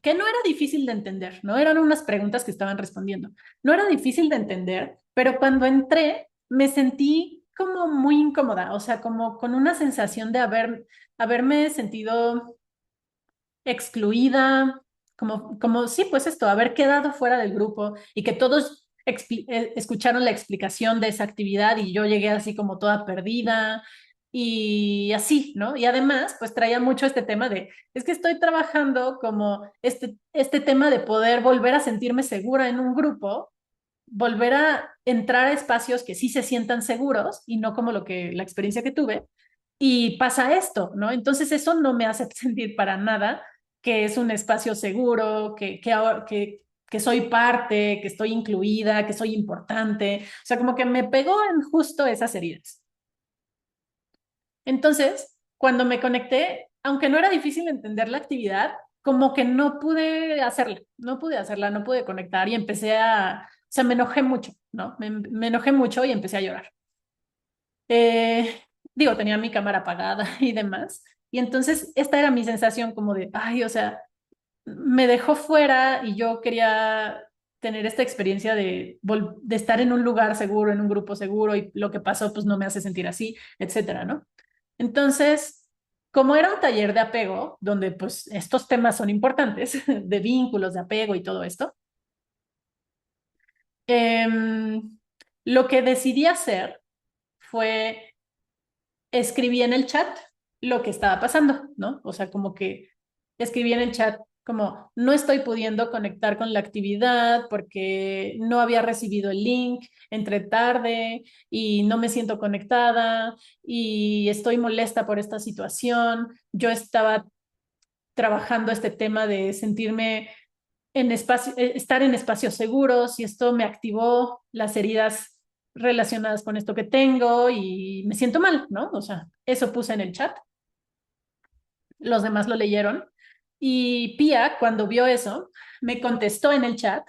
S1: que no era difícil de entender, ¿no? Eran unas preguntas que estaban respondiendo. No era difícil de entender, pero cuando entré me sentí como muy incómoda, o sea, como con una sensación de haberme sentido excluida, como sí, pues esto, haber quedado fuera del grupo y que todos escucharon la explicación de esa actividad y yo llegué así como toda perdida y así, ¿no? Y además, pues traía mucho este tema es que estoy trabajando como este tema de poder volver a sentirme segura en un grupo, volver a entrar a espacios que sí se sientan seguros y no como la experiencia que tuve. Y pasa esto, ¿no? Entonces eso no me hace sentir para nada que es un espacio seguro, que soy parte, que estoy incluida, que soy importante. O sea, como que me pegó en justo esas heridas. Entonces, cuando me conecté, aunque no era difícil entender la actividad, como que no pude hacerla, no pude conectar y o sea, me enojé mucho, ¿no? Me enojé mucho y empecé a llorar. Eh, Digo, tenía mi cámara apagada y demás. Y entonces esta era mi sensación como de, ay, o sea, me dejó fuera y yo quería tener esta experiencia de estar en un lugar seguro, en un grupo seguro y lo que pasó pues no me hace sentir así, etcétera, ¿no? Entonces, como era un taller de apego, donde pues estos temas son importantes, de vínculos, de apego y todo esto, lo que decidí hacer fue escribí en el chat lo que estaba pasando, ¿no? O sea, como que escribí en el chat como no estoy pudiendo conectar con la actividad porque no había recibido el link, entré tarde y no me siento conectada y estoy molesta por esta situación. Yo estaba trabajando este tema de sentirme estar en espacios seguros y esto me activó las heridas relacionadas con esto que tengo y me siento mal, ¿no? O sea, eso puse en el chat, los demás lo leyeron y Pía, cuando vio eso, me contestó en el chat,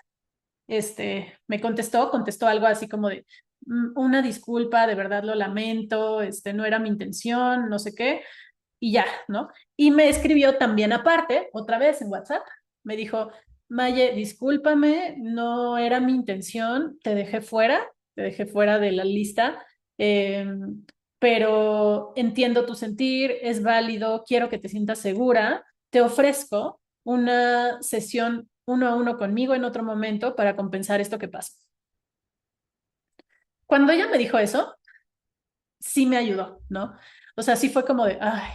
S1: contestó algo así como de una disculpa, de verdad lo lamento, no era mi intención, no sé qué, y ya, ¿no? Y me escribió también aparte, otra vez en WhatsApp, me dijo, Maye, discúlpame, no era mi intención, te dejé fuera de la lista, eh, pero entiendo tu sentir, es válido, quiero que te sientas segura, te ofrezco una sesión uno a uno conmigo en otro momento para compensar esto que pasa. Cuando ella me dijo eso, sí me ayudó, ¿no? O sea, sí fue como de, ay,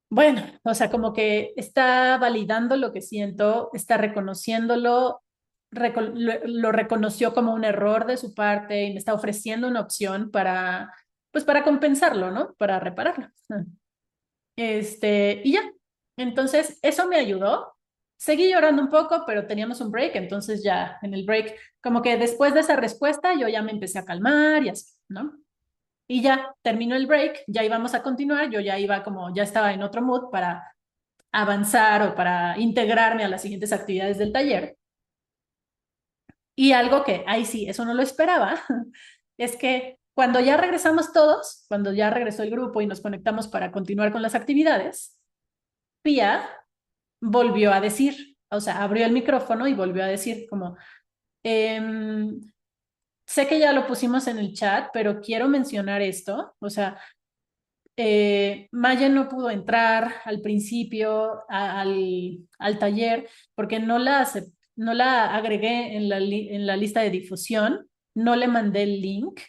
S1: bueno, o sea, como que está validando lo que siento, está reconociéndolo, lo reconoció como un error de su parte y me está ofreciendo una opción pues para compensarlo, ¿no? Para repararlo. Y ya. Entonces, eso me ayudó. Seguí llorando un poco, pero teníamos un break, entonces ya en el break, como que después de esa respuesta, yo ya me empecé a calmar y así, ¿no? Y ya terminó el break, ya íbamos a continuar, yo ya iba como, ya estaba en otro mood para avanzar o para integrarme a las siguientes actividades del taller. Y algo que, ahí sí, eso no lo esperaba, es que cuando ya regresamos todos, cuando ya regresó el grupo y nos conectamos para continuar con las actividades, Pía volvió a decir, o sea, abrió el micrófono y volvió a decir como, em, sé que ya lo pusimos en el chat, pero quiero mencionar esto, o sea, Maya no pudo entrar al principio al taller porque no la agregué en en la lista de difusión, no le mandé el link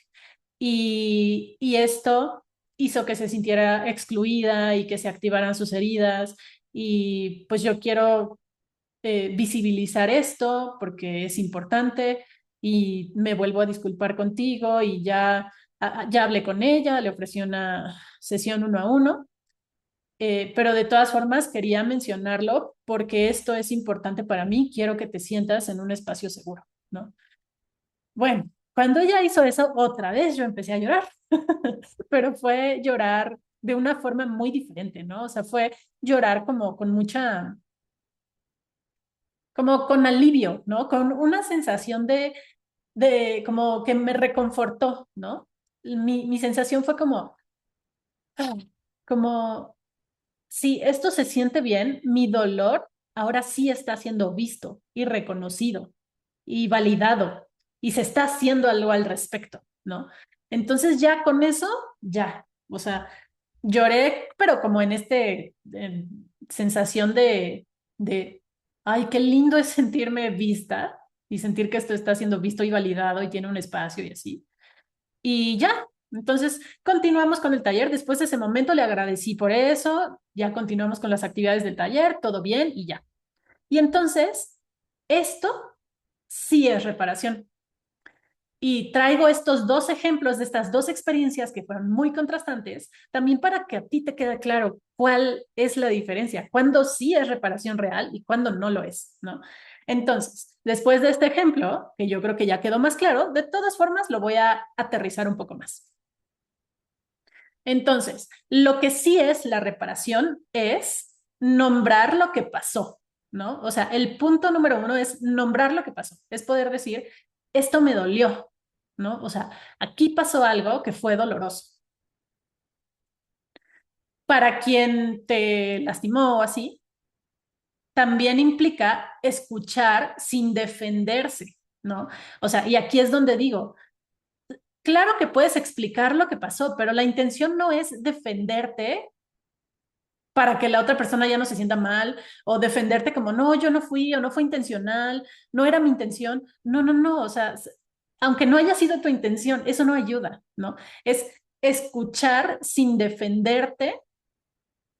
S1: y esto hizo que se sintiera excluida y que se activaran sus heridas y pues yo quiero visibilizar esto porque es importante y me vuelvo a disculpar contigo y ya hablé con ella, le ofrecí una sesión uno a uno, pero de todas formas quería mencionarlo porque esto es importante para mí, quiero que te sientas en un espacio seguro, ¿no? Bueno, cuando ella hizo eso, otra vez yo empecé a llorar, pero fue llorar de una forma muy diferente, ¿no? O sea, fue llorar como con mucha como con alivio, ¿no? Con una sensación de como que me reconfortó, ¿no? Mi sensación fue como, ah, como, si esto se siente bien, mi dolor ahora sí está siendo visto y reconocido y validado y se está haciendo algo al respecto, ¿no? Entonces ya con eso, ya, o sea, lloré, pero como en sensación de, ay, qué lindo es sentirme vista y sentir que esto está siendo visto y validado y tiene un espacio y así. Y ya, entonces continuamos con el taller. Después de ese momento le agradecí por eso, ya continuamos con las actividades del taller, todo bien y ya. Y entonces, esto sí es reparación. Y traigo estos dos ejemplos de estas dos experiencias que fueron muy contrastantes, también para que a ti te quede claro cuál es la diferencia, cuándo sí es reparación real y cuándo no lo es, ¿no? Entonces, después de este ejemplo, que yo creo que ya quedó más claro, de todas formas lo voy a aterrizar un poco más. Entonces, lo que sí es la reparación es nombrar lo que pasó, ¿no? O sea, el punto número uno es nombrar lo que pasó, es poder decir, esto me dolió, ¿no? O sea, aquí pasó algo que fue doloroso. Para quien te lastimó o así, también implica escuchar sin defenderse, ¿no? O sea, y aquí es donde digo, claro que puedes explicar lo que pasó, pero la intención no es defenderte para que la otra persona ya no se sienta mal o defenderte como, no, yo no fui o no fue intencional, no era mi intención. No, no, no, o sea, aunque no haya sido tu intención, eso no ayuda, ¿no? Es escuchar sin defenderte,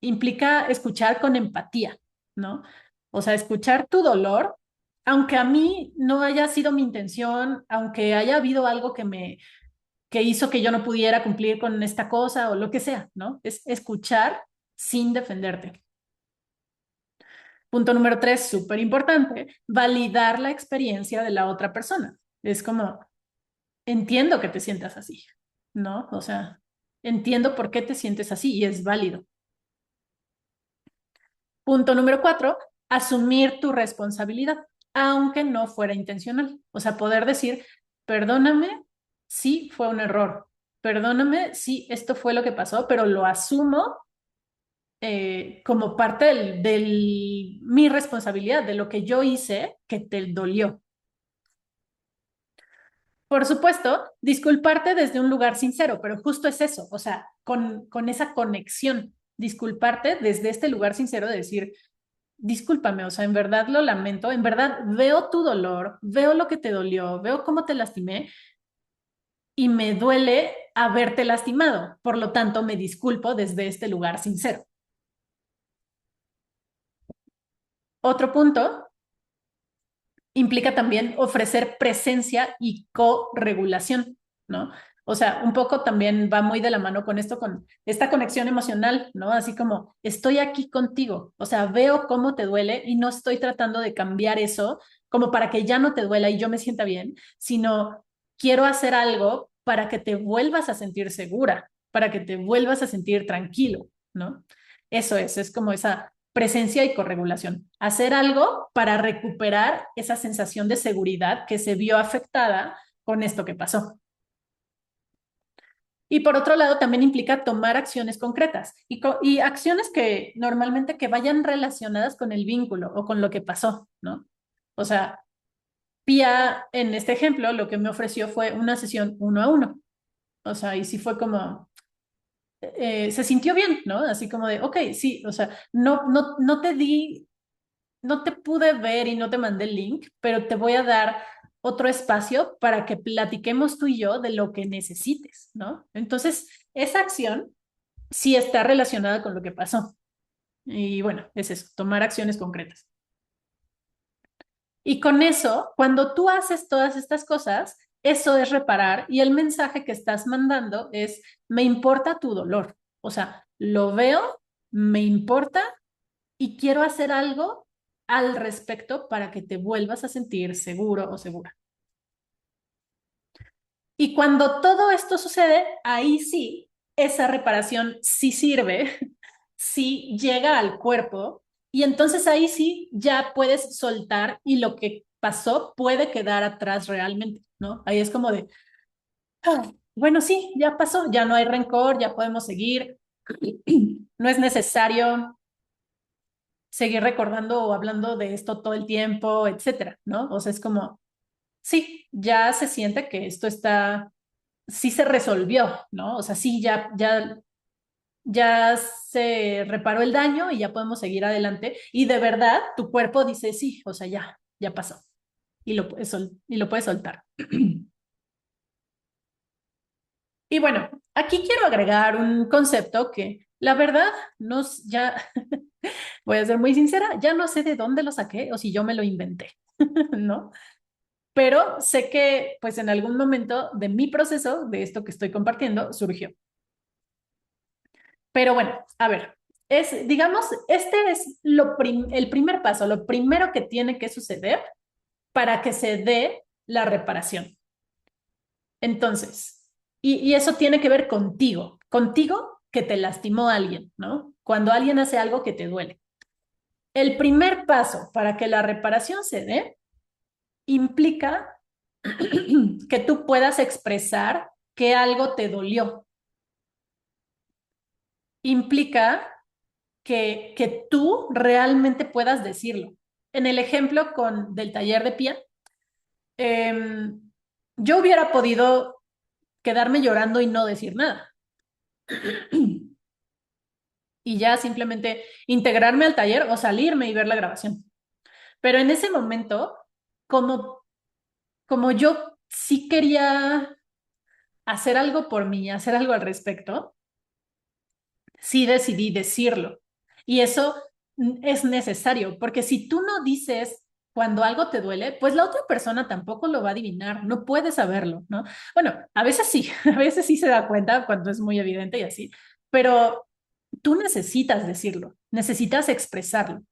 S1: implica escuchar con empatía, ¿no? O sea, escuchar tu dolor, aunque a mí no haya sido mi intención, aunque haya habido algo que hizo que yo no pudiera cumplir con esta cosa o lo que sea, ¿no? Es escuchar sin defenderte. Punto número tres, súper importante, validar la experiencia de la otra persona. Es como, entiendo que te sientas así, ¿no? O sea, entiendo por qué te sientes así y es válido. Punto número cuatro, asumir tu responsabilidad, aunque no fuera intencional. O sea, poder decir, perdóname, sí fue un error, perdóname, sí, esto fue lo que pasó, pero lo asumo como parte mi responsabilidad, de lo que yo hice que te dolió. Por supuesto, disculparte desde un lugar sincero, pero justo es eso, o sea, con esa conexión, disculparte desde este lugar sincero de decir, discúlpame, o sea, en verdad lo lamento, en verdad veo tu dolor, veo lo que te dolió, veo cómo te lastimé y me duele haberte lastimado, por lo tanto me disculpo desde este lugar sincero. Otro punto implica también ofrecer presencia y corregulación, ¿no? O sea, un poco también va muy de la mano con esto, con esta conexión emocional, ¿no? Así como estoy aquí contigo, o sea, veo cómo te duele y no estoy tratando de cambiar eso como para que ya no te duela y yo me sienta bien, sino quiero hacer algo para que te vuelvas a sentir segura, para que te vuelvas a sentir tranquilo, ¿no? Eso es como esa presencia y corregulación. Hacer algo para recuperar esa sensación de seguridad que se vio afectada con esto que pasó. Y por otro lado, también implica tomar acciones concretas y acciones que normalmente que vayan relacionadas con el vínculo o con lo que pasó, ¿no? O sea, Pía, en este ejemplo, lo que me ofreció fue una sesión 1 a 1. O sea, y sí fue como, se sintió bien, ¿no? Así como de, ok, sí, o sea, no te di, no te pude ver y no te mandé el link, pero te voy a dar otro espacio para que platiquemos tú y yo de lo que necesites, ¿no? Entonces, esa acción sí está relacionada con lo que pasó. Y bueno, es eso, tomar acciones concretas. Y con eso, cuando tú haces todas estas cosas, eso es reparar y el mensaje que estás mandando es, me importa tu dolor. O sea, lo veo, me importa y quiero hacer algo al respecto para que te vuelvas a sentir seguro o segura. Y cuando todo esto sucede, ahí sí, esa reparación sí sirve, sí llega al cuerpo y entonces ahí sí ya puedes soltar y lo que pasó puede quedar atrás realmente, ¿no? Ahí es como de, "Ah, bueno, sí, ya pasó, ya no hay rencor, ya podemos seguir, no es necesario seguir recordando o hablando de esto todo el tiempo, etcétera, ¿no? O sea, es como, sí, ya se siente que esto está sí se resolvió, ¿no? O sea, sí, ya se reparó el daño y ya podemos seguir adelante. Y de verdad, tu cuerpo dice, sí, o sea, ya pasó. Y lo puedes soltar. Y bueno, aquí quiero agregar un concepto que la verdad, ya, voy a ser muy sincera, ya no sé de dónde lo saqué o si yo me lo inventé, ¿no? Pero sé que pues en algún momento de mi proceso, de esto que estoy compartiendo, surgió. Pero bueno, a ver, digamos, este es el primer paso, lo primero que tiene que suceder para que se dé la reparación. Entonces, y eso tiene que ver contigo que te lastimó alguien, ¿no? Cuando alguien hace algo que te duele. El primer paso para que la reparación se dé implica que tú puedas expresar que algo te dolió. Implica que tú realmente puedas decirlo. En el ejemplo del taller de Pia, eh, yo hubiera podido quedarme llorando y no decir nada. Y ya simplemente integrarme al taller o salirme y ver la grabación. Pero en ese momento, como, como yo sí quería hacer algo por mí, hacer algo al respecto, sí decidí decirlo. Y eso es necesario, porque si tú no dices cuando algo te duele, pues la otra persona tampoco lo va a adivinar, no puede saberlo, ¿no? Bueno, a veces sí, a veces sí se da cuenta cuando es muy evidente y así, pero tú necesitas decirlo, necesitas expresarlo,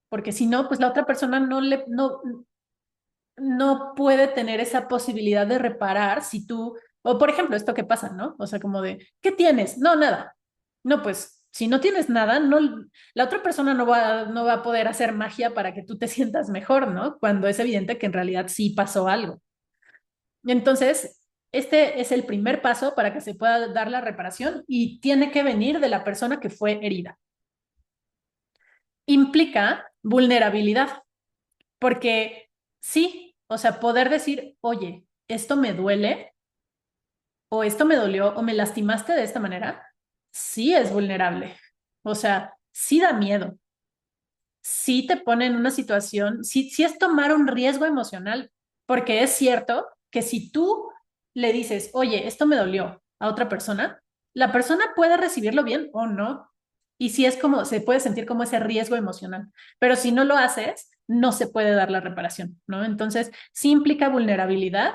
S1: porque si no, pues la otra persona no puede tener esa posibilidad de reparar si tú, o por ejemplo, esto que pasa, ¿no? O sea, como de, ¿qué tienes? No, nada. No, pues si no tienes nada, no, la otra persona no va a poder hacer magia para que tú te sientas mejor, ¿no? Cuando es evidente que en realidad sí pasó algo. Entonces, este es el primer paso para que se pueda dar la reparación y tiene que venir de la persona que fue herida. Implica vulnerabilidad, porque sí, o sea, poder decir, oye, esto me duele o esto me dolió o me lastimaste de esta manera, sí es vulnerable. O sea, sí da miedo, sí te pone en una situación, sí es tomar un riesgo emocional, porque es cierto que si tú le dices, oye, esto me dolió a otra persona, la persona puede recibirlo bien o no. Y si es como, se puede sentir como ese riesgo emocional. Pero si no lo haces, no se puede dar la reparación, ¿no? Entonces, sí implica vulnerabilidad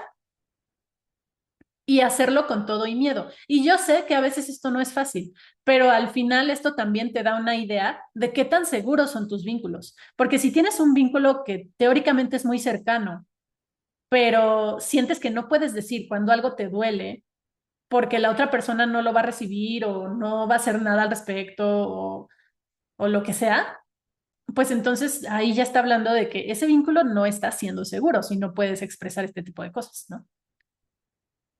S1: y hacerlo con todo y miedo. Y yo sé que a veces esto no es fácil, pero al final esto también te da una idea de qué tan seguros son tus vínculos. Porque si tienes un vínculo que teóricamente es muy cercano, pero sientes que no puedes decir cuando algo te duele, porque la otra persona no lo va a recibir o no va a hacer nada al respecto o lo que sea, pues entonces ahí ya está hablando de que ese vínculo no está siendo seguro si no puedes expresar este tipo de cosas, ¿no?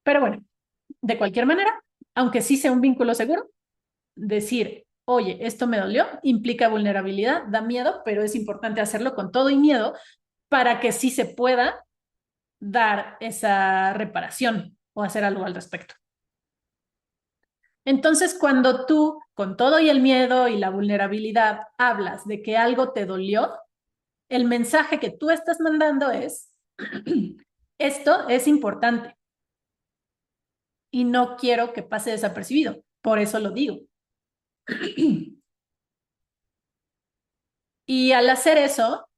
S1: Pero bueno, de cualquier manera, aunque sí sea un vínculo seguro, decir, oye, esto me dolió, implica vulnerabilidad, da miedo, pero es importante hacerlo con todo y miedo para que sí se pueda dar esa reparación o hacer algo al respecto. Entonces, cuando tú, con todo y el miedo y la vulnerabilidad, hablas de que algo te dolió, el mensaje que tú estás mandando es, esto es importante y no quiero que pase desapercibido, por eso lo digo. Y al hacer eso,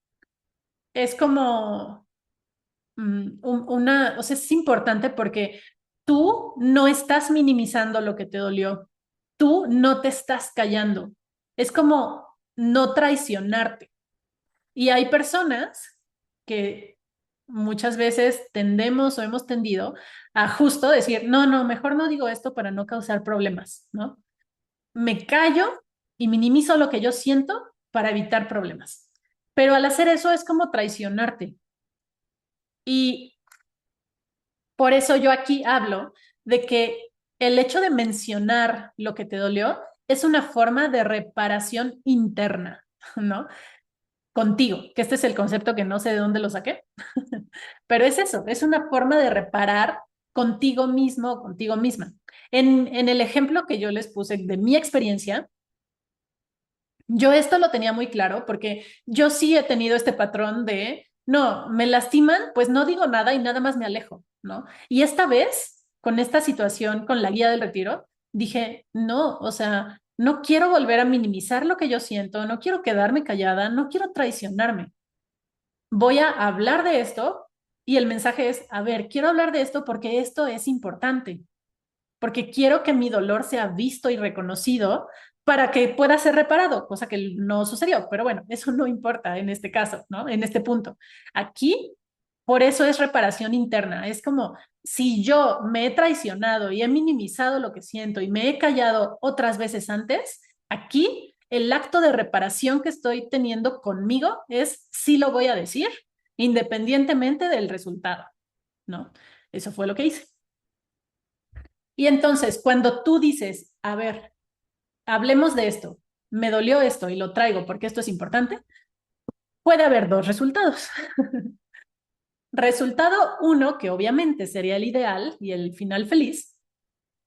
S1: es como o sea, es importante porque tú no estás minimizando lo que te dolió, tú no te estás callando, es como no traicionarte. Y hay personas que muchas veces tendemos o hemos tendido a justo decir, no, no, mejor no digo esto para no causar problemas, ¿no? Me callo y minimizo lo que yo siento para evitar problemas. Pero al hacer eso es como traicionarte. Y por eso yo aquí hablo de que el hecho de mencionar lo que te dolió es una forma de reparación interna, ¿no? Contigo, que este es el concepto que no sé de dónde lo saqué, pero es eso, es una forma de reparar contigo mismo o contigo misma. En el ejemplo que yo les puse de mi experiencia, yo esto lo tenía muy claro porque yo sí he tenido este patrón de, no, me lastiman, pues no digo nada y nada más me alejo, ¿no? Y esta vez, con esta situación, con la guía del retiro, dije, no, o sea, no quiero volver a minimizar lo que yo siento, no quiero quedarme callada, no quiero traicionarme. Voy a hablar de esto y el mensaje es, a ver, quiero hablar de esto porque esto es importante porque quiero que mi dolor sea visto y reconocido para que pueda ser reparado, cosa que no sucedió, pero bueno, eso no importa en este caso, ¿no? En este punto. Aquí, por eso es reparación interna, es como si yo me he traicionado y he minimizado lo que siento y me he callado otras veces antes, aquí el acto de reparación que estoy teniendo conmigo es sí lo voy a decir, independientemente del resultado, ¿no? Eso fue lo que hice. Y entonces, cuando tú dices, a ver, hablemos de esto, me dolió esto y lo traigo porque esto es importante, puede haber dos resultados. Resultado uno, que obviamente sería el ideal y el final feliz,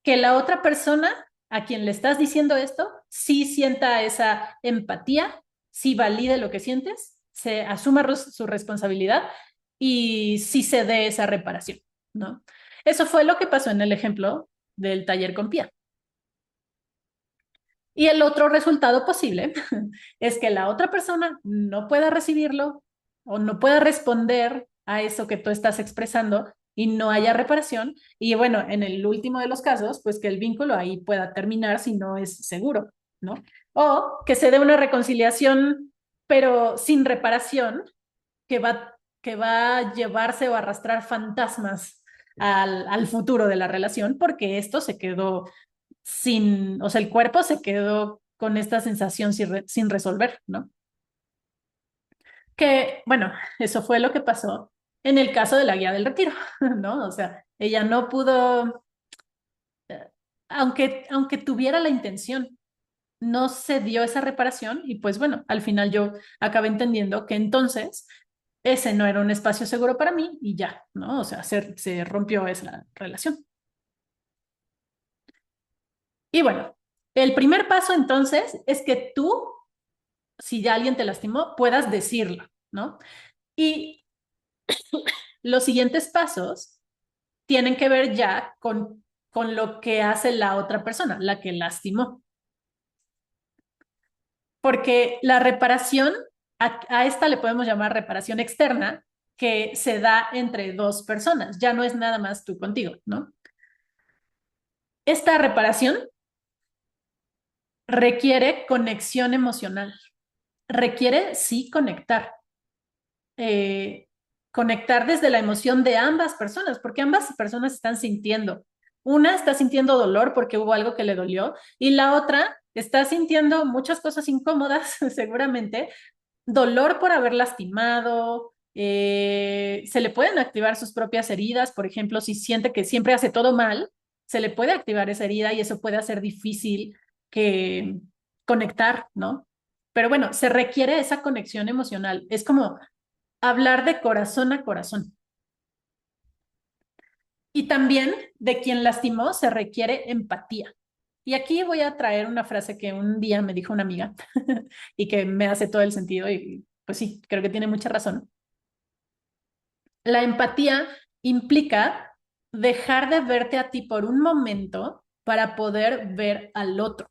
S1: que la otra persona a quien le estás diciendo esto sí sienta esa empatía, sí valide lo que sientes, se asuma su responsabilidad y sí se dé esa reparación, ¿no? Eso fue lo que pasó en el ejemplo del taller con Pia. Y el otro resultado posible es que la otra persona no pueda recibirlo o no pueda responder a eso que tú estás expresando y no haya reparación. Y bueno, en el último de los casos, pues que el vínculo ahí pueda terminar si no es seguro, ¿no? O que se dé una reconciliación, pero sin reparación, que va a llevarse o arrastrar fantasmas al futuro de la relación, porque esto se quedó sin, o sea, el cuerpo se quedó con esta sensación sin resolver, ¿no? Que, bueno, eso fue lo que pasó en el caso de la guía del retiro, ¿no? O sea, ella no pudo, aunque tuviera la intención, no se dio esa reparación y pues bueno, al final yo acabé entendiendo que entonces ese no era un espacio seguro para mí y ya, ¿no? O sea, se rompió esa relación. Y bueno, el primer paso entonces es que tú si ya alguien te lastimó, puedas decirlo, ¿no? Y los siguientes pasos tienen que ver ya con lo que hace la otra persona, la que lastimó. Porque la reparación, a esta le podemos llamar reparación externa, que se da entre dos personas, ya no es nada más tú contigo, ¿no? Esta reparación requiere conexión emocional, requiere sí conectar, eh, conectar desde la emoción de ambas personas, porque ambas personas están sintiendo. Una está sintiendo dolor porque hubo algo que le dolió y la otra está sintiendo muchas cosas incómodas, seguramente, dolor por haber lastimado, se le pueden activar sus propias heridas, por ejemplo, si siente que siempre hace todo mal, se le puede activar esa herida y eso puede hacer difícil que conectar, ¿no? Pero bueno, se requiere esa conexión emocional. Es como hablar de corazón a corazón. Y también de quien lastimó se requiere empatía. Y aquí voy a traer una frase que un día me dijo una amiga y que me hace todo el sentido y pues sí, creo que tiene mucha razón. La empatía implica dejar de verte a ti por un momento para poder ver al otro.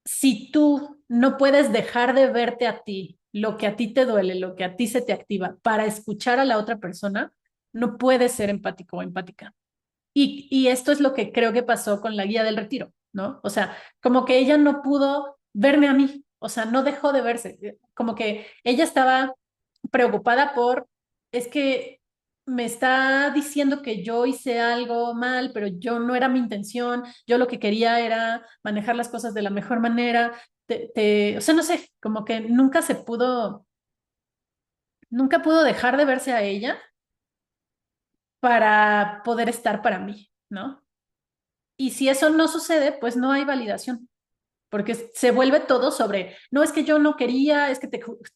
S1: Si tú no puedes dejar de verte a ti, lo que a ti te duele, lo que a ti se te activa, para escuchar a la otra persona, no puedes ser empático o empática. Y esto es lo que creo que pasó con la guía del retiro, ¿no? O sea, como que ella no pudo verme a mí, o sea, no dejó de verse, como que ella estaba preocupada por, es que me está diciendo que yo hice algo mal, pero yo no era mi intención, yo lo que quería era manejar las cosas de la mejor manera, o sea, no sé, como que nunca pudo dejar de verse a ella para poder estar para mí, ¿no? Y si eso no sucede, pues no hay validación, porque se vuelve todo sobre, no es que yo no quería, es que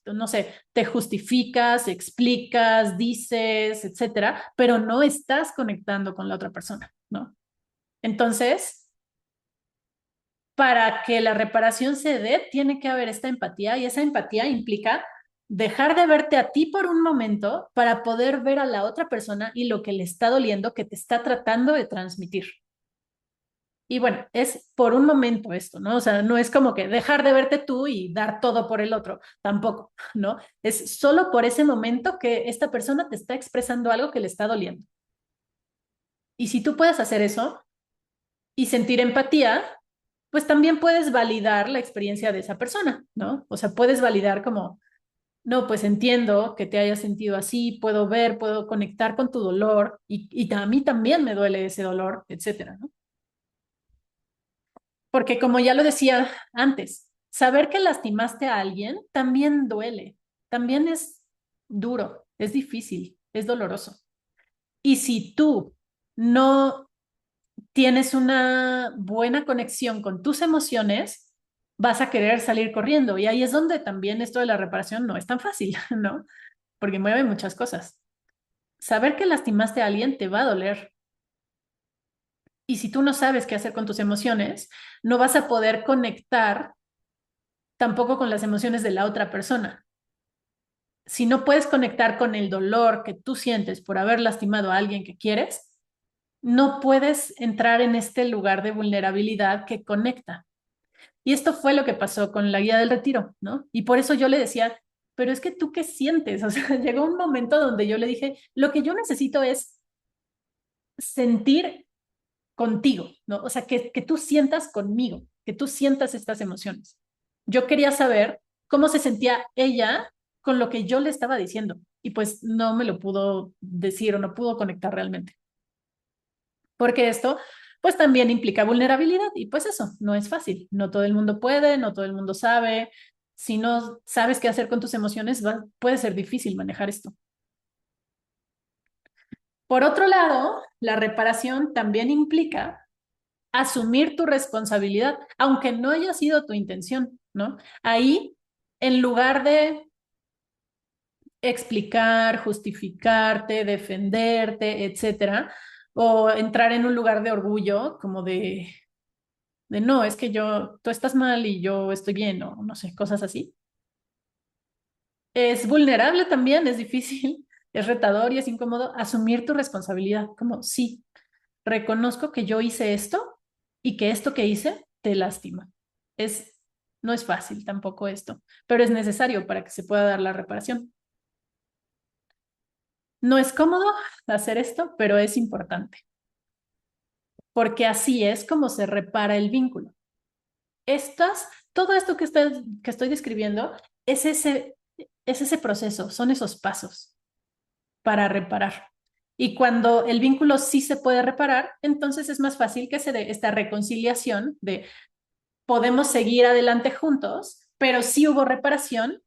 S1: no sé, te justificas, explicas, dices, etcétera, pero no estás conectando con la otra persona, ¿no? Entonces, para que la reparación se dé, tiene que haber esta empatía y esa empatía implica dejar de verte a ti por un momento para poder ver a la otra persona y lo que le está doliendo, que te está tratando de transmitir. Y bueno, es por un momento esto, ¿no? O sea, no es como que dejar de verte tú y dar todo por el otro, tampoco, ¿no? Es solo por ese momento que esta persona te está expresando algo que le está doliendo. Y si tú puedes hacer eso y sentir empatía, pues también puedes validar la experiencia de esa persona, ¿no? O sea, puedes validar como, no, pues entiendo que te hayas sentido así, puedo ver, puedo conectar con tu dolor y a mí también me duele ese dolor, etcétera, ¿no? Porque como ya lo decía antes, saber que lastimaste a alguien también duele, también es duro, es difícil, es doloroso. Y si tú no tienes una buena conexión con tus emociones, vas a querer salir corriendo. Y ahí es donde también esto de la reparación no es tan fácil, ¿no? Porque mueve muchas cosas. Saber que lastimaste a alguien te va a doler. Y si tú no sabes qué hacer con tus emociones, no vas a poder conectar tampoco con las emociones de la otra persona. Si no puedes conectar con el dolor que tú sientes por haber lastimado a alguien que quieres, no puedes entrar en este lugar de vulnerabilidad que conecta. Y esto fue lo que pasó con la guía del retiro, ¿no? Y por eso yo le decía, pero es que tú qué sientes, o sea, llegó un momento donde yo le dije, lo que yo necesito es sentir contigo, ¿no? O sea, que tú sientas conmigo, que tú sientas estas emociones. Yo quería saber cómo se sentía ella con lo que yo le estaba diciendo y pues no me lo pudo decir o no pudo conectar realmente. Porque esto pues también implica vulnerabilidad y pues eso, no es fácil. No todo el mundo puede, no todo el mundo sabe. Si no sabes qué hacer con tus emociones, puede ser difícil manejar esto. Por otro lado, la reparación también implica asumir tu responsabilidad, aunque no haya sido tu intención, ¿no? Ahí, en lugar de explicar, justificarte, defenderte, etcétera, o entrar en un lugar de orgullo, como de no, es que tú estás mal y yo estoy bien, o no sé, cosas así. Es vulnerable también, es difícil, es retador y es incómodo asumir tu responsabilidad, como sí, reconozco que yo hice esto y que esto que hice te lastima. Es, no es fácil tampoco esto, pero es necesario para que se pueda dar la reparación. No es cómodo hacer esto, pero es importante. porque así es como se repara el vínculo. Todo esto que estoy describiendo es ese proceso, son esos pasos para reparar. Y cuando el vínculo sí se puede reparar, entonces es más fácil que se dé esta reconciliación de podemos seguir adelante juntos, pero sí hubo reparación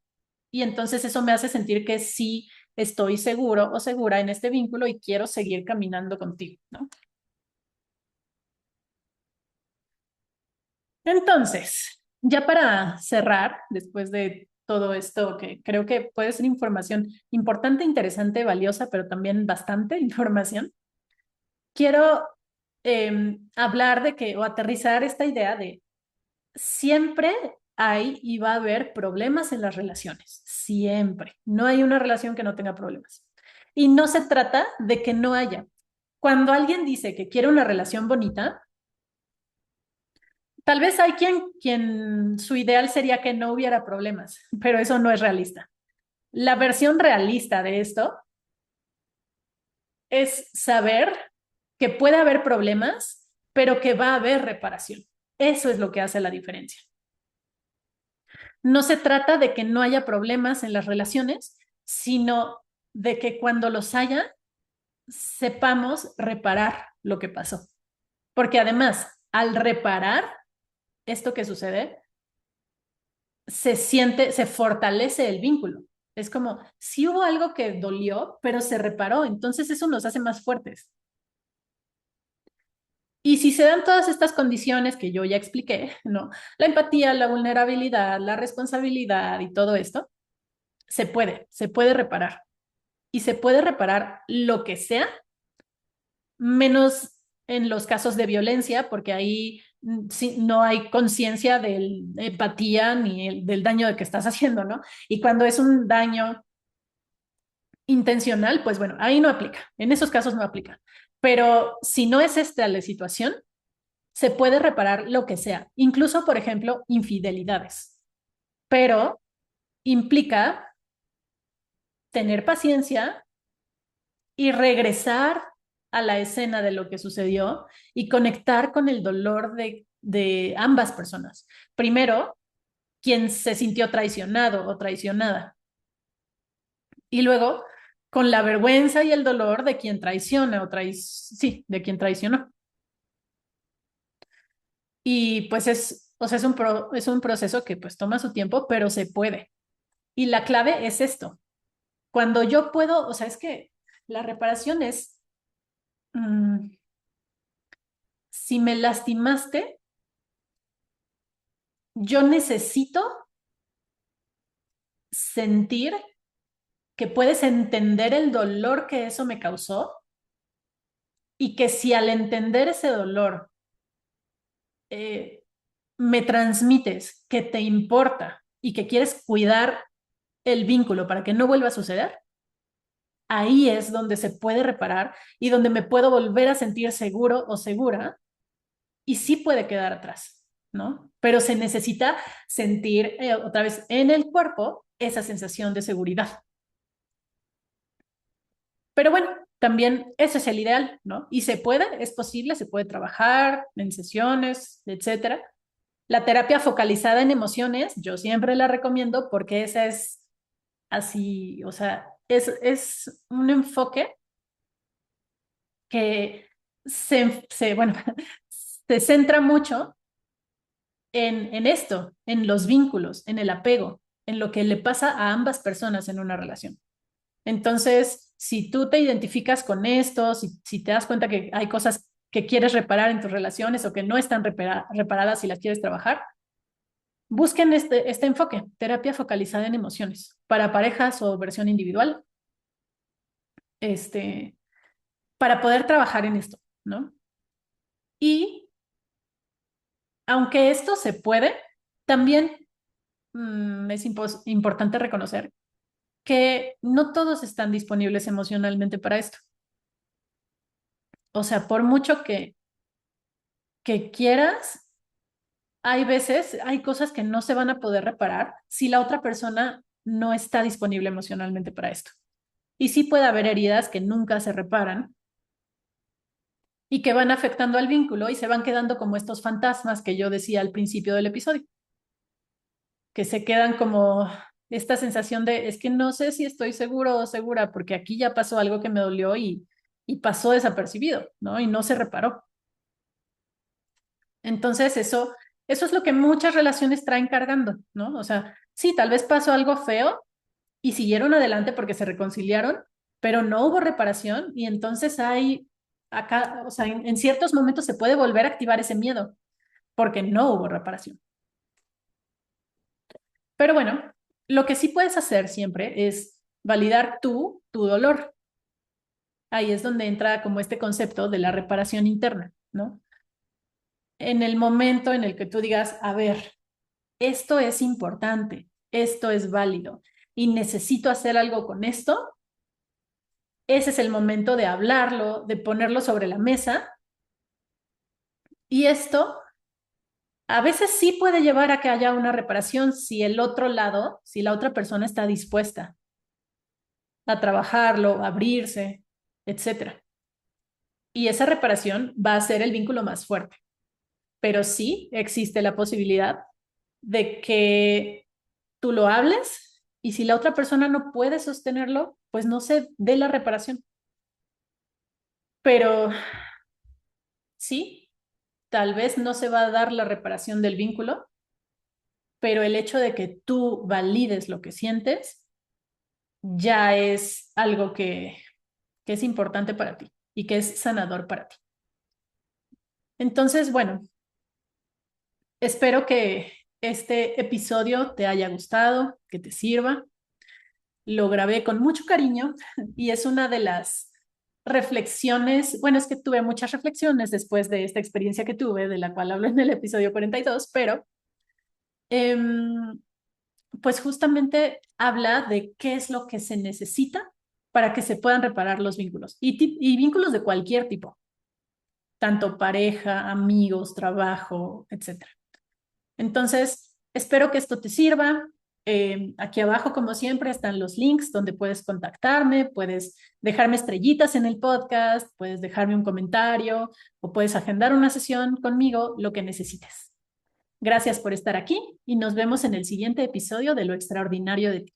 S1: y entonces eso me hace sentir que sí estoy seguro o segura en este vínculo y quiero seguir caminando contigo, ¿no? Entonces, ya para cerrar, después de todo esto, que creo que puede ser información importante, interesante, valiosa, pero también bastante información, quiero hablar de que, o aterrizar esta idea de siempre hay y va a haber problemas en las relaciones, siempre. No hay una relación que no tenga problemas. Y no se trata de que no haya. Cuando alguien dice que quiere una relación bonita, tal vez hay quien su ideal sería que no hubiera problemas, pero eso no es realista. La versión realista de esto es saber que puede haber problemas, pero que va a haber reparación. Eso es lo que hace la diferencia. No se trata de que no haya problemas en las relaciones, sino de que cuando los haya, sepamos reparar lo que pasó. Porque además, al reparar esto que sucede, se fortalece el vínculo. Es como, si hubo algo que dolió, pero se reparó, entonces eso nos hace más fuertes. Y si se dan todas estas condiciones que yo ya expliqué, ¿no? La empatía, la vulnerabilidad, la responsabilidad y todo esto, se puede reparar. Y se puede reparar lo que sea, menos en los casos de violencia, porque ahí sí, no hay conciencia de empatía ni del daño de que estás haciendo, ¿no? Y cuando es un daño intencional, pues bueno, ahí no aplica, en esos casos no aplica. Pero si no es esta la situación, se puede reparar lo que sea, incluso, por ejemplo, infidelidades, pero implica tener paciencia y regresar a la escena de lo que sucedió y conectar con el dolor de ambas personas. Primero, quien se sintió traicionado o traicionada. Y luego, con la vergüenza y el dolor de quien traiciona sí, de quien traicionó. Y pues o sea, es un proceso que pues toma su tiempo, pero se puede. Y la clave es esto. Cuando yo puedo, o sea, es que la reparación es, mmm, si me lastimaste, yo necesito sentir que puedes entender el dolor que eso me causó y que si al entender ese dolor eh, me transmites que te importa y que quieres cuidar el vínculo para que no vuelva a suceder, ahí es donde se puede reparar y donde me puedo volver a sentir seguro o segura y sí puede quedar atrás, ¿no? Pero se necesita sentir otra vez en el cuerpo esa sensación de seguridad. Pero bueno, también ese es el ideal, ¿no? Y se puede, es posible, se puede trabajar en sesiones, etcétera. La terapia focalizada en emociones, yo siempre la recomiendo porque esa es así, o sea, es un enfoque que bueno, se centra mucho en esto, en los vínculos, en el apego, en lo que le pasa a ambas personas en una relación. Entonces, si tú te identificas con esto, si te das cuenta que hay cosas que quieres reparar en tus relaciones o que no están reparadas y las quieres trabajar, busquen este enfoque, terapia focalizada en emociones, para parejas o versión individual, este, para poder trabajar en esto, ¿no? Y aunque esto se puede, también es importante reconocer que no todos están disponibles emocionalmente para esto. O sea, por mucho que quieras, hay veces, hay cosas que no se van a poder reparar si la otra persona no está disponible emocionalmente para esto. Y sí puede haber heridas que nunca se reparan y que van afectando al vínculo y se van quedando como estos fantasmas que yo decía al principio del episodio, que se quedan como esta sensación de, es que no sé si estoy seguro o segura, porque aquí ya pasó algo que me dolió y pasó desapercibido, ¿no? Y no se reparó. Entonces, eso es lo que muchas relaciones traen cargando, ¿no? O sea, sí, tal vez pasó algo feo y siguieron adelante porque se reconciliaron, pero no hubo reparación y entonces hay acá, o sea, en ciertos momentos se puede volver a activar ese miedo porque no hubo reparación. Pero bueno, lo que sí puedes hacer siempre es validar tú tu dolor. Ahí es donde entra como este concepto de la reparación interna, ¿no? En el momento en el que tú digas, a ver, esto es importante, esto es válido y necesito hacer algo con esto, ese es el momento de hablarlo, de ponerlo sobre la mesa y esto a veces sí puede llevar a que haya una reparación si el otro lado, si la otra persona está dispuesta a trabajarlo, a abrirse, etcétera. Y esa reparación va a ser el vínculo más fuerte. Pero sí existe la posibilidad de que tú lo hables y si la otra persona no puede sostenerlo, pues no se dé la reparación. Pero sí, tal vez no se va a dar la reparación del vínculo, pero el hecho de que tú valides lo que sientes ya es algo que es importante para ti y que es sanador para ti. Entonces, bueno, espero que este episodio te haya gustado, que te sirva. Lo grabé con mucho cariño y es una de las reflexiones, bueno, es que tuve muchas reflexiones después de esta experiencia que tuve, de la cual hablo en el episodio 42, pero pues justamente habla de qué es lo que se necesita para que se puedan reparar los vínculos y vínculos de cualquier tipo, tanto pareja, amigos, trabajo, etcétera. Entonces, espero que esto te sirva. Aquí abajo, como siempre, están los links donde puedes contactarme, puedes dejarme estrellitas en el podcast, puedes dejarme un comentario o puedes agendar una sesión conmigo, lo que necesites. Gracias por estar aquí y nos vemos en el siguiente episodio de Lo Extraordinario de Ti.